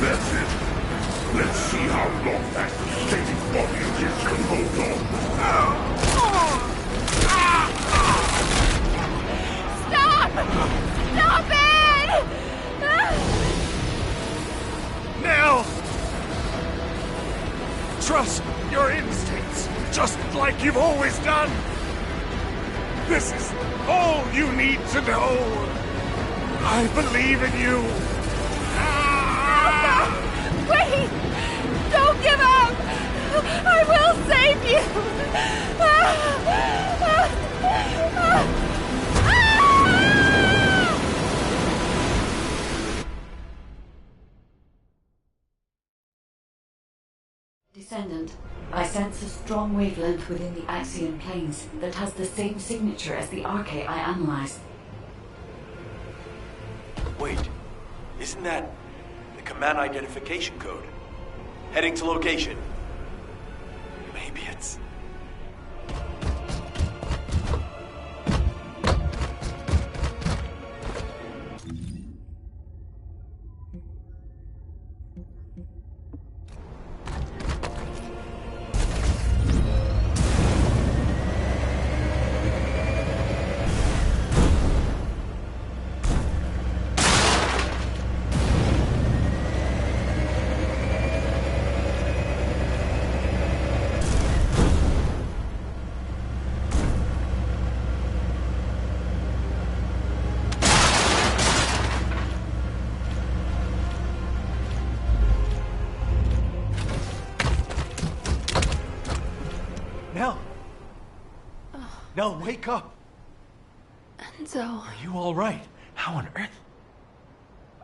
F: That's it. Let's see how long that pathetic body of his can hold on.
O: Stop! Stop it!
F: Nell! Trust your instincts, just like you've always done. This is all you need to know. I believe in you.
O: Wait! Don't give up! I will save you!
I: Descendant, I sense a strong wavelength within the Axian planes that has the same signature as the Arche I analyzed.
A: Wait, isn't that the command identification code? Heading to location. Maybe it's... Nell, wake up!
B: Enzo.
A: Are you alright? How on earth?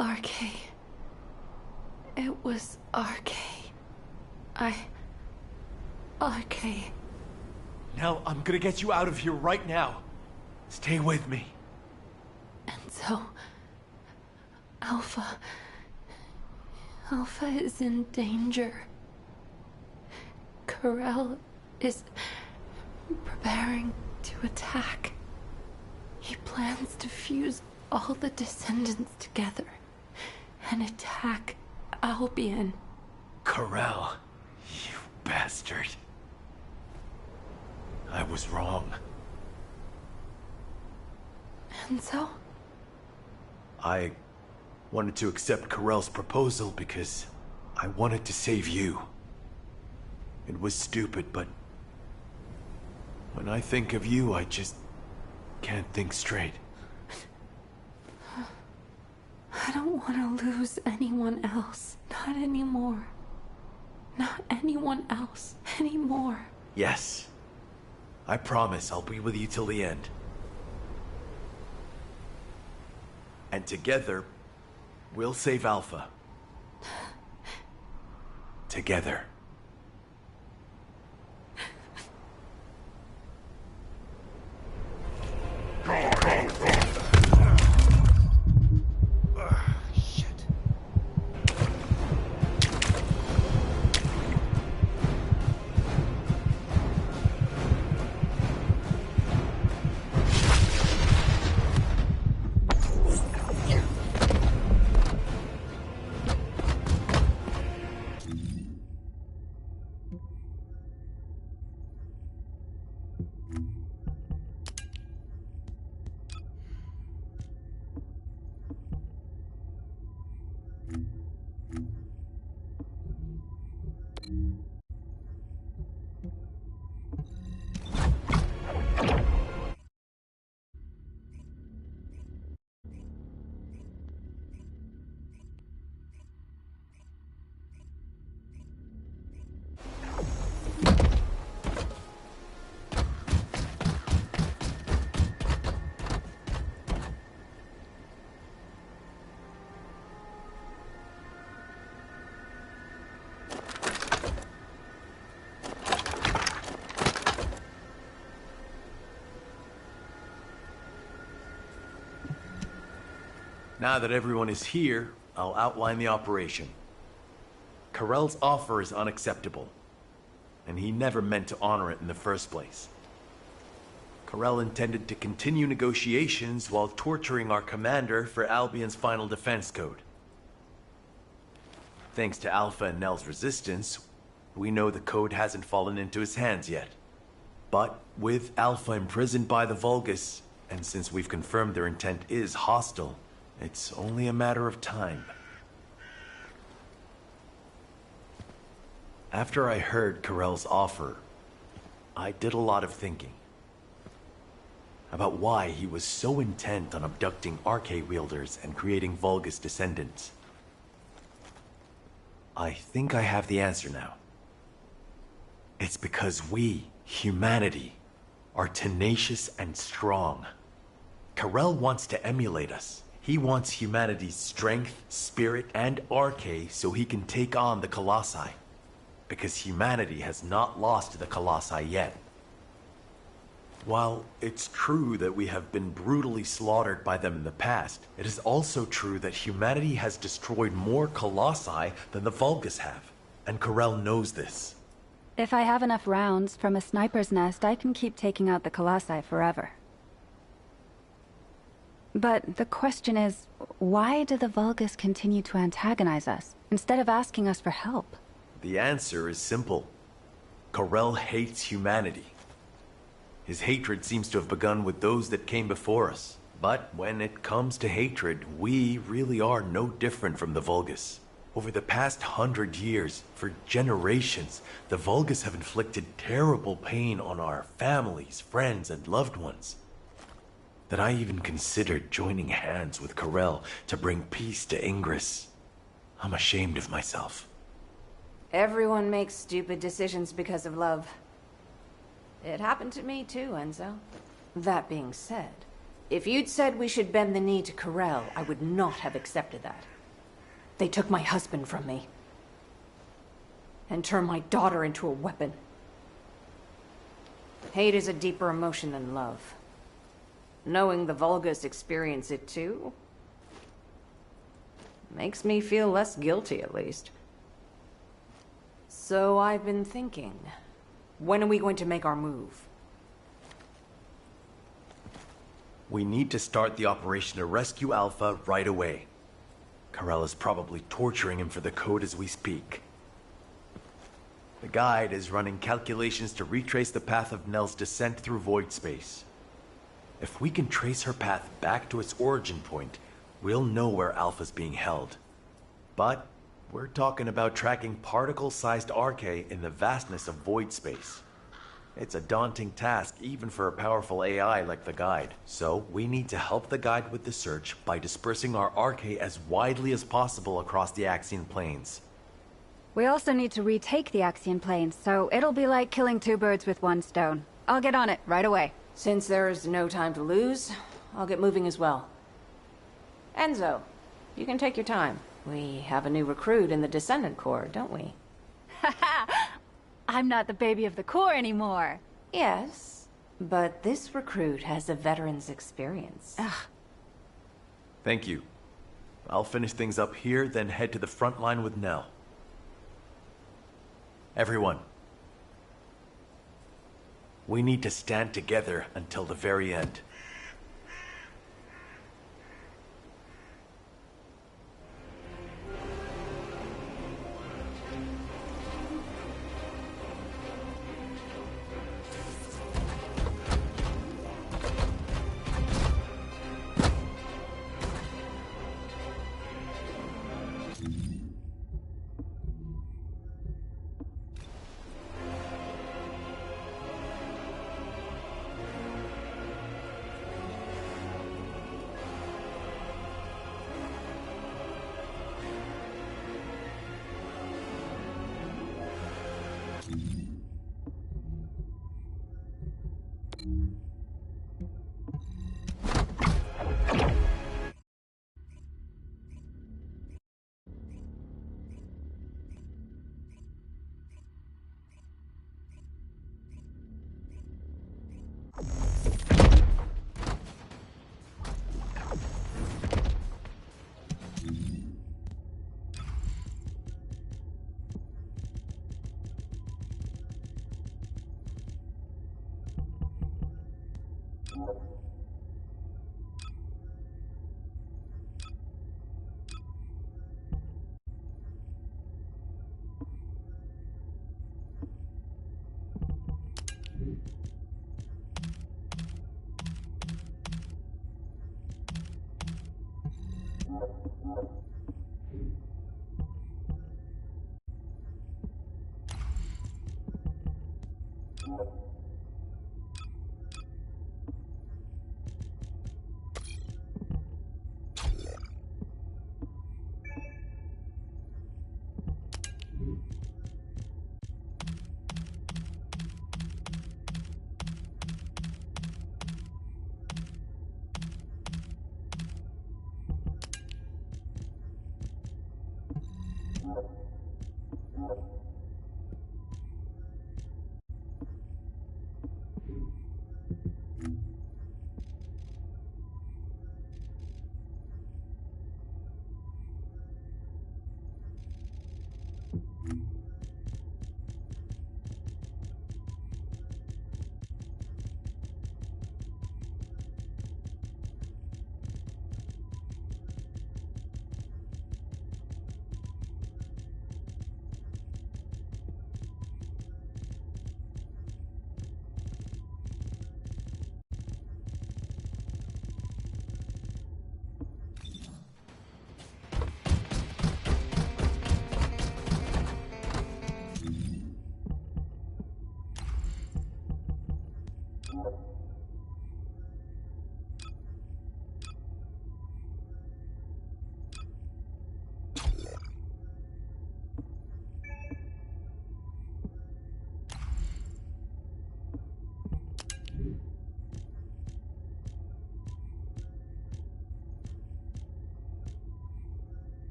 B: RK. It was RK. RK.
A: Nell, I'm gonna get you out of here right now. Stay with me.
B: Enzo. Alpha is in danger. Corel is preparing to attack. He plans to fuse all the Descendants together and attack Albion.
A: Corel, you bastard. I was wrong.
B: Enzo?
A: I wanted to accept Corel's proposal because I wanted to save you. It was stupid, but when I think of you, I just can't think straight.
B: I don't want to lose anyone else. Not anymore. Not anyone else anymore.
A: Yes. I promise I'll be with you till the end. And together, we'll save Alpha. Together. Now that everyone is here, I'll outline the operation. Corel's offer is unacceptable, and he never meant to honor it in the first place. Corel intended to continue negotiations while torturing our commander for Albion's final defense code. Thanks to Alpha and Nell's resistance, we know the code hasn't fallen into his hands yet. But with Alpha imprisoned by the Vulgus, and since we've confirmed their intent is hostile, it's only a matter of time. After I heard Corel's offer, I did a lot of thinking about why he was so intent on abducting RK wielders and creating Vulgus descendants. I think I have the answer now. It's because we, humanity, are tenacious and strong. Corel wants to emulate us. He wants humanity's strength, spirit, and RK so he can take on the Colossi. Because humanity has not lost to the Colossi yet. While it's true that we have been brutally slaughtered by them in the past, it is also true that humanity has destroyed more Colossi than the Vulgus have. And Corel knows this.
K: If I have enough rounds from a sniper's nest, I can keep taking out the Colossi forever. But the question is, why do the Vulgus continue to antagonize us, instead of asking us for help?
A: The answer is simple. Corel hates humanity. His hatred seems to have begun with those that came before us. But when it comes to hatred, we really are no different from the Vulgus. Over the past 100 years, for generations, the Vulgus have inflicted terrible pain on our families, friends, and loved ones. That I even considered joining hands with Corel to bring peace to Ingress. I'm ashamed of myself.
P: Everyone makes stupid decisions because of love. It happened to me too, Enzo. That being said, if you'd said we should bend the knee to Corel, I would not have accepted that. They took my husband from me. And turned my daughter into a weapon. Hate is a deeper emotion than love. Knowing the Vulgus experience it too makes me feel less guilty, at least. So I've been thinking, when are we going to make our move?
A: We need to start the operation to rescue Alpha right away. Corel is probably torturing him for the code as we speak. The guide is running calculations to retrace the path of Nell's descent through void space. If we can trace her path back to its origin point, we'll know where Alpha's being held. But we're talking about tracking particle-sized Arche in the vastness of void space. It's a daunting task even for a powerful AI like the guide. So we need to help the guide with the search by dispersing our Arche as widely as possible across the Axian plains.
K: We also need to retake the Axian plains, so it'll be like killing two birds with one stone. I'll get on it right away.
P: Since there's no time to lose, I'll get moving as well. Enzo, you can take your time. We have a new recruit in the Descendant Corps, don't we?
K: I'm not the baby of the Corps anymore.
P: Yes, but this recruit has a veteran's experience.
K: Ugh.
A: Thank you. I'll finish things up here, then head to the front line with Nell. Everyone, we need to stand together until the very end.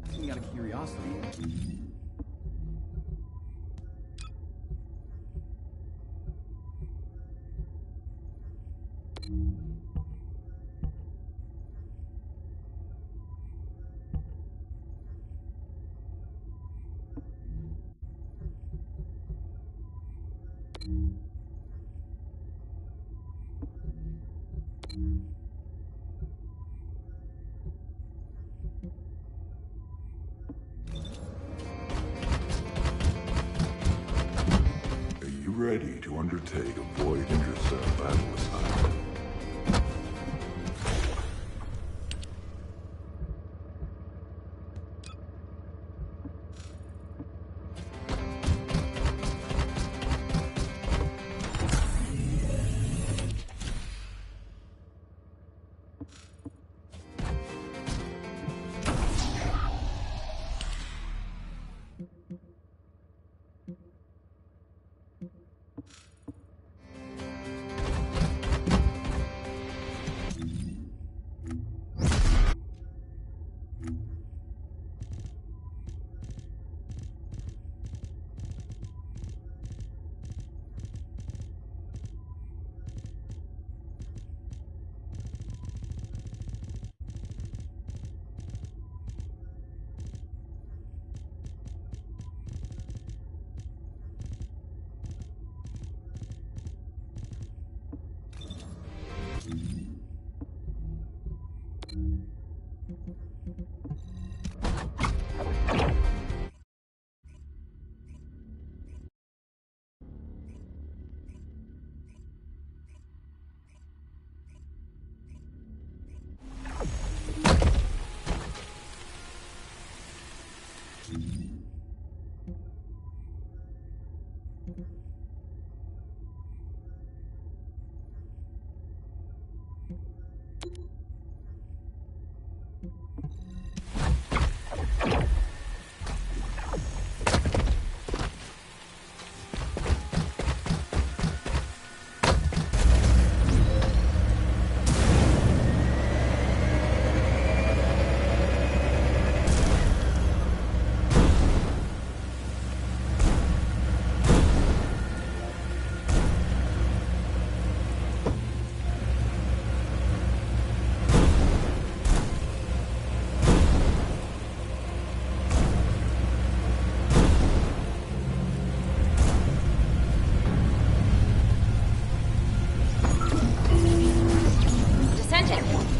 Q: Asking out of curiosity.
F: Are you ready to undertake a Void Intercept battle assignment?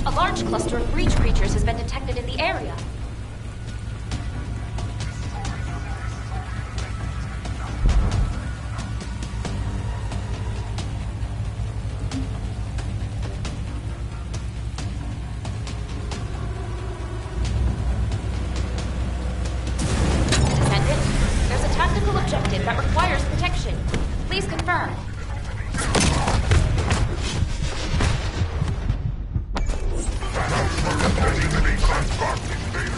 G: A large cluster of breach creatures has been detected in the area. Descendant, there's a tactical objective that requires protection. Please confirm.
F: Enemy transport invaders.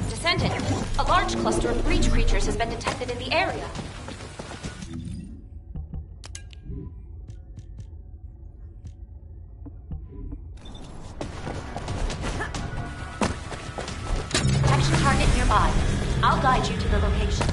G: Descendant, a large cluster of breach creatures has been detected in the area. Action target nearby. I'll guide you to the location.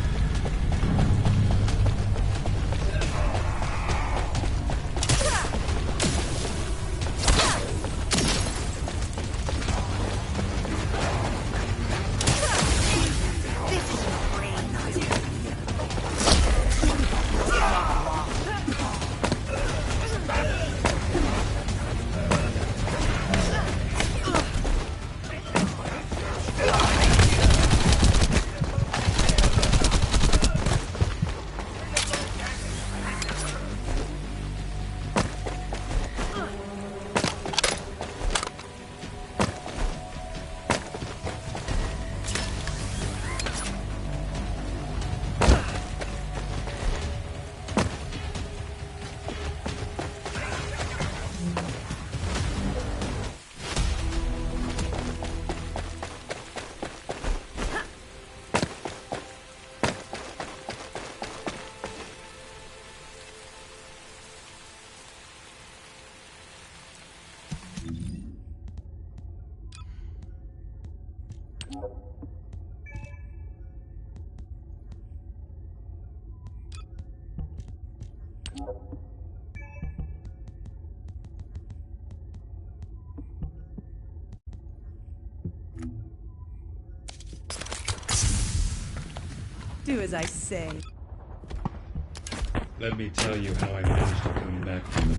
R: Do as I say.
S: Let me tell you how I managed to come back from the...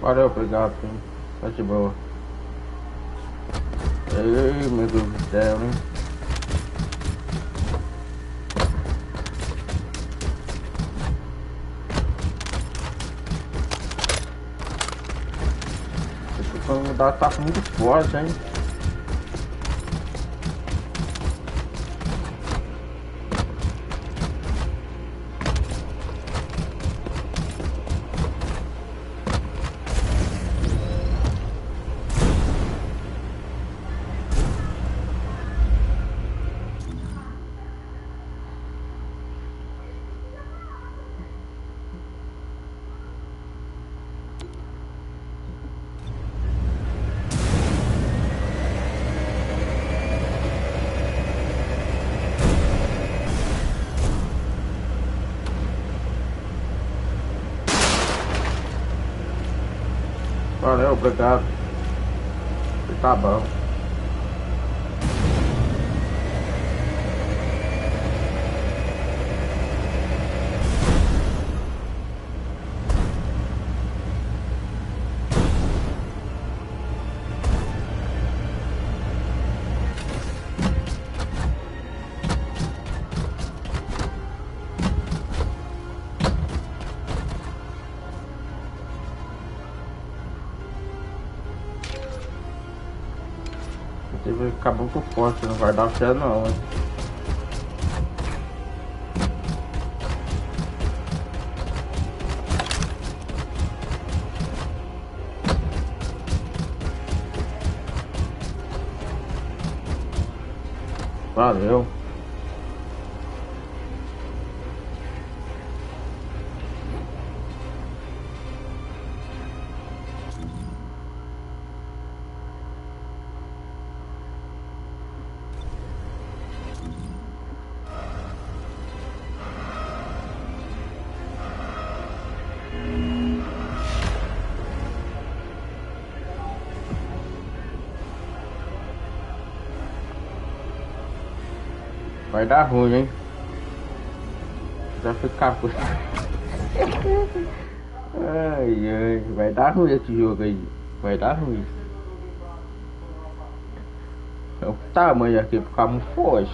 E: Valeu, obrigado, sim. Tá de boa. Ei, meu Deus do céu, hein? Esse candidato tá muito forte, hein? Valeu, obrigado. Tá bom. Você vai ficar muito forte, não vai dar fé não, hein? Valeu. Vai dar ruim, hein? Vai ficar... Ai, ai, vai dar ruim esse jogo aí. Vai dar ruim. É o tamanho aqui, ficar muito forte.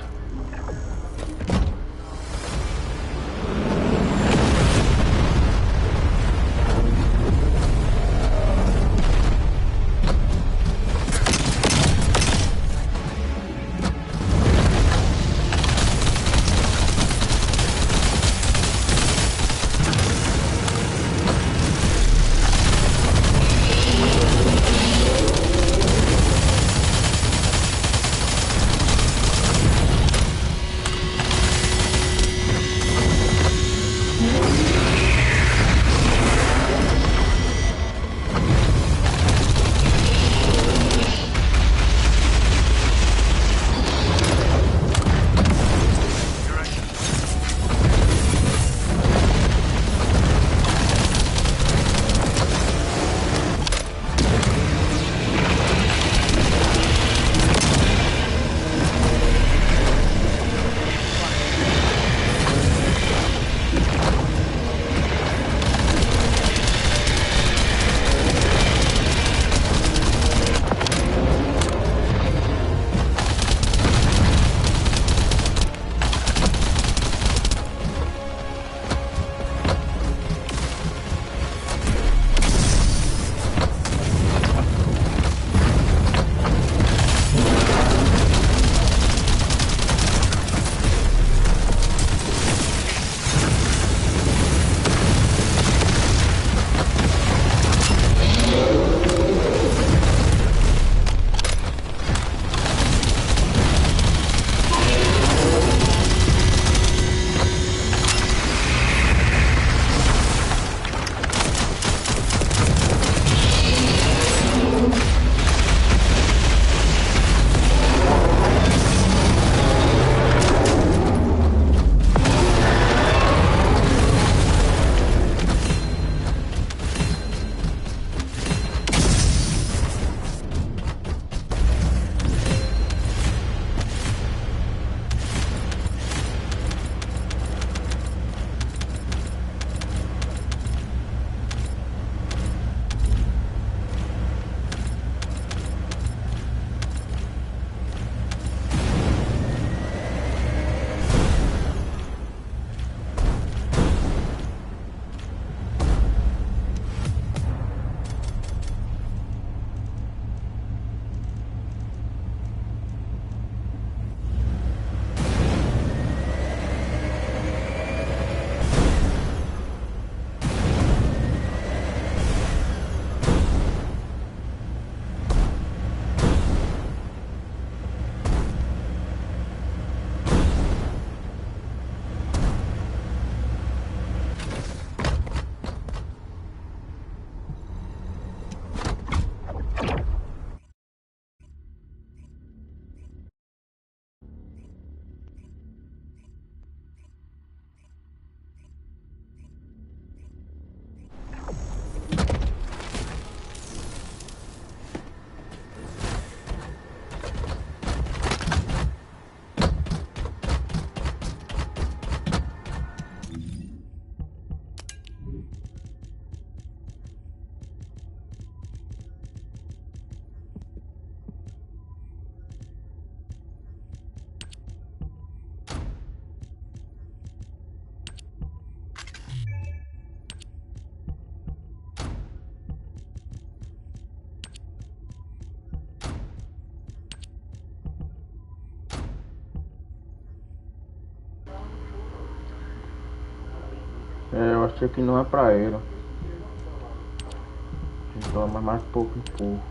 E: achei que não é pra ele. Toma mais pouco empurro.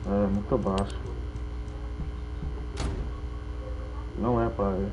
E: É muito baixo. Não é pra ele.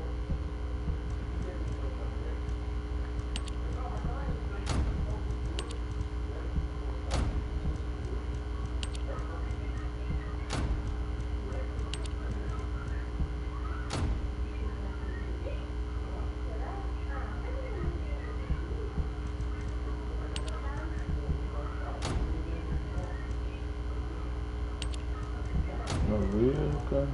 E: Não vejo, cara.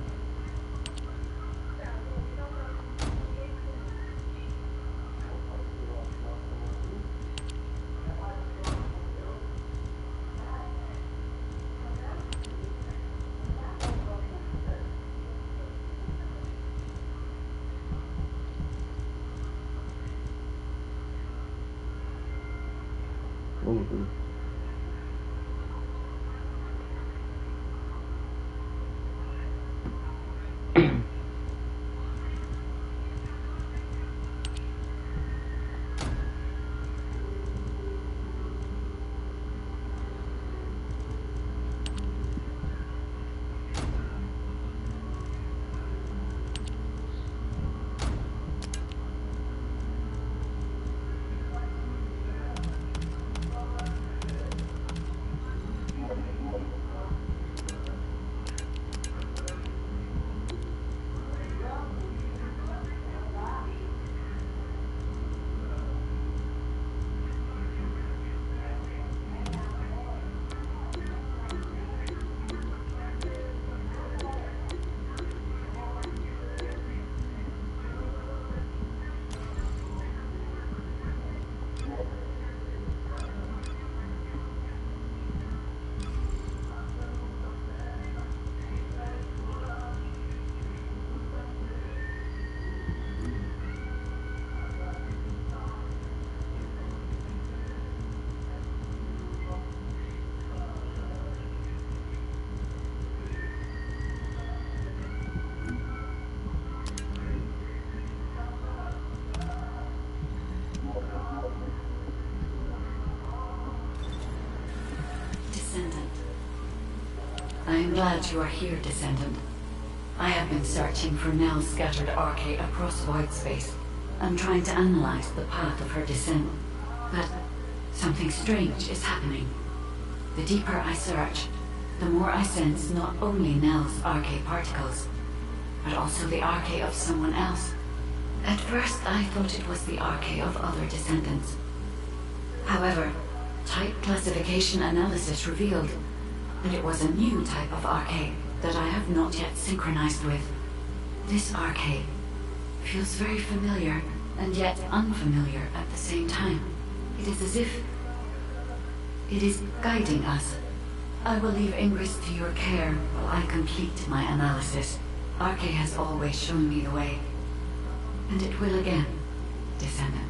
E: Vamos ver.
I: Descendant. I am glad you are here, Descendant. I have been searching for Nell's scattered arche across void space. I'm trying to analyze the path of her descent. But something strange is happening. The deeper I search, the more I sense not only Nell's arche particles, but also the arche of someone else. At first I thought it was the arche of other descendants. However, type classification analysis revealed that it was a new type of arche that I have not yet synchronized with. This arche feels very familiar and yet unfamiliar at the same time. It is as if it is guiding us. I will leave Ingress to your care while I complete my analysis. Arche has always shown me the way, and it will again, Descendant.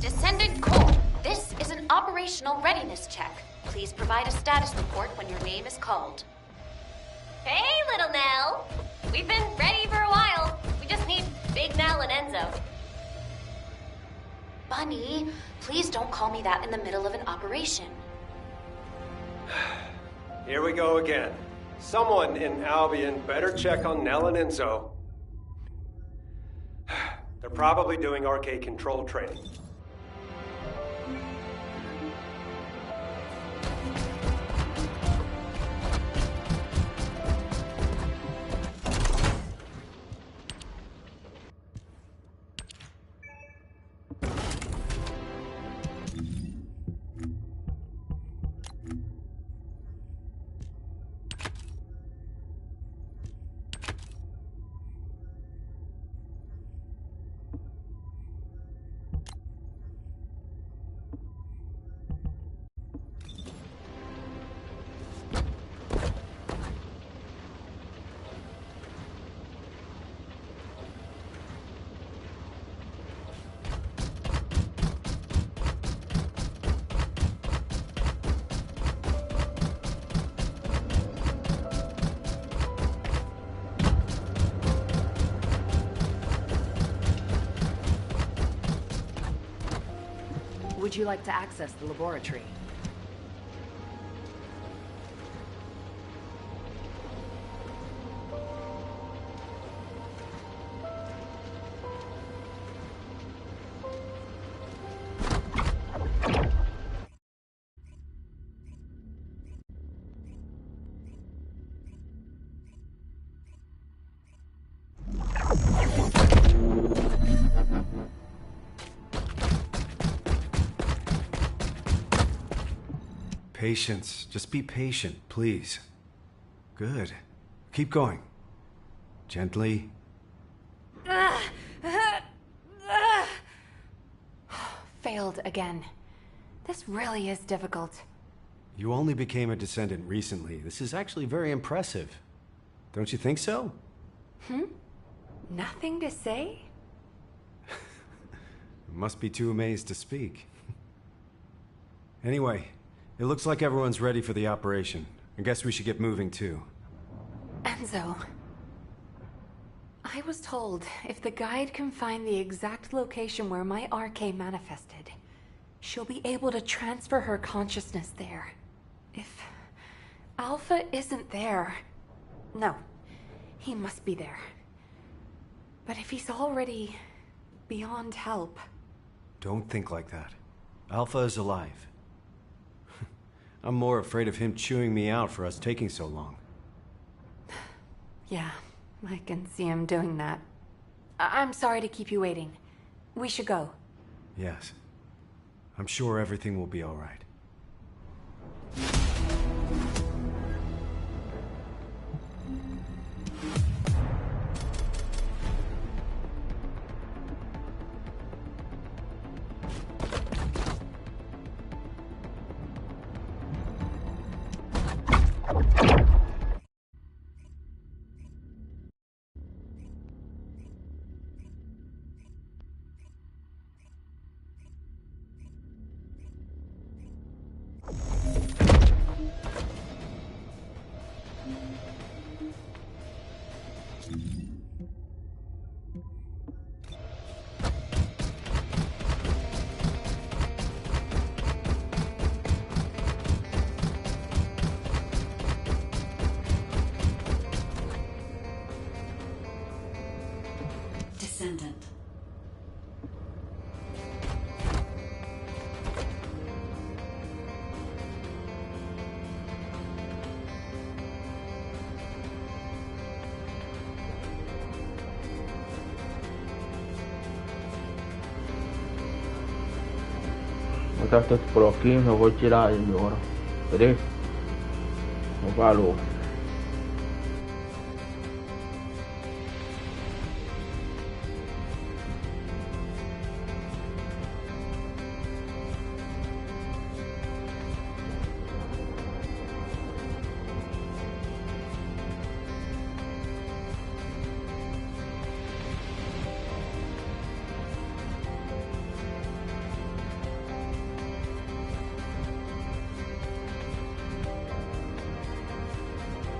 G: Descendant Cole, this is an operational readiness check. Please provide a status report when your name is called.
L: Hey, little Nell. We've been ready for a while. We just need Big Nell and Enzo.
G: Bunny, please don't call me that in the middle of an operation.
C: Here we go again. Someone in Albion better check on Nell and Enzo. They're probably doing arcade control training.
P: Would you like to access the laboratory?
C: Patience. Just be patient, please. Good. Keep going. Gently.
K: Failed again. This really is difficult.
C: You only became a Descendant recently. This is actually very impressive. Don't you think so?
K: Nothing to say?
C: Must be too amazed to speak. Anyway, it looks like everyone's ready for the operation. I guess we should get moving too.
K: Enzo. I was told if the guide can find the exact location where my RK manifested, she'll be able to transfer her consciousness there. If Alpha isn't there... No, he must be there. But if he's already beyond help...
C: Don't think like that. Alpha is alive. I'm more afraid of him chewing me out for us taking so long.
K: Yeah, I can see him doing that. I'm sorry to keep you waiting. We should go.
C: Yes. I'm sure everything will be all right.
I: Descendant.
E: Vou botar tanto por aqui, eu vou tirar ele agora. Beleza? Valor.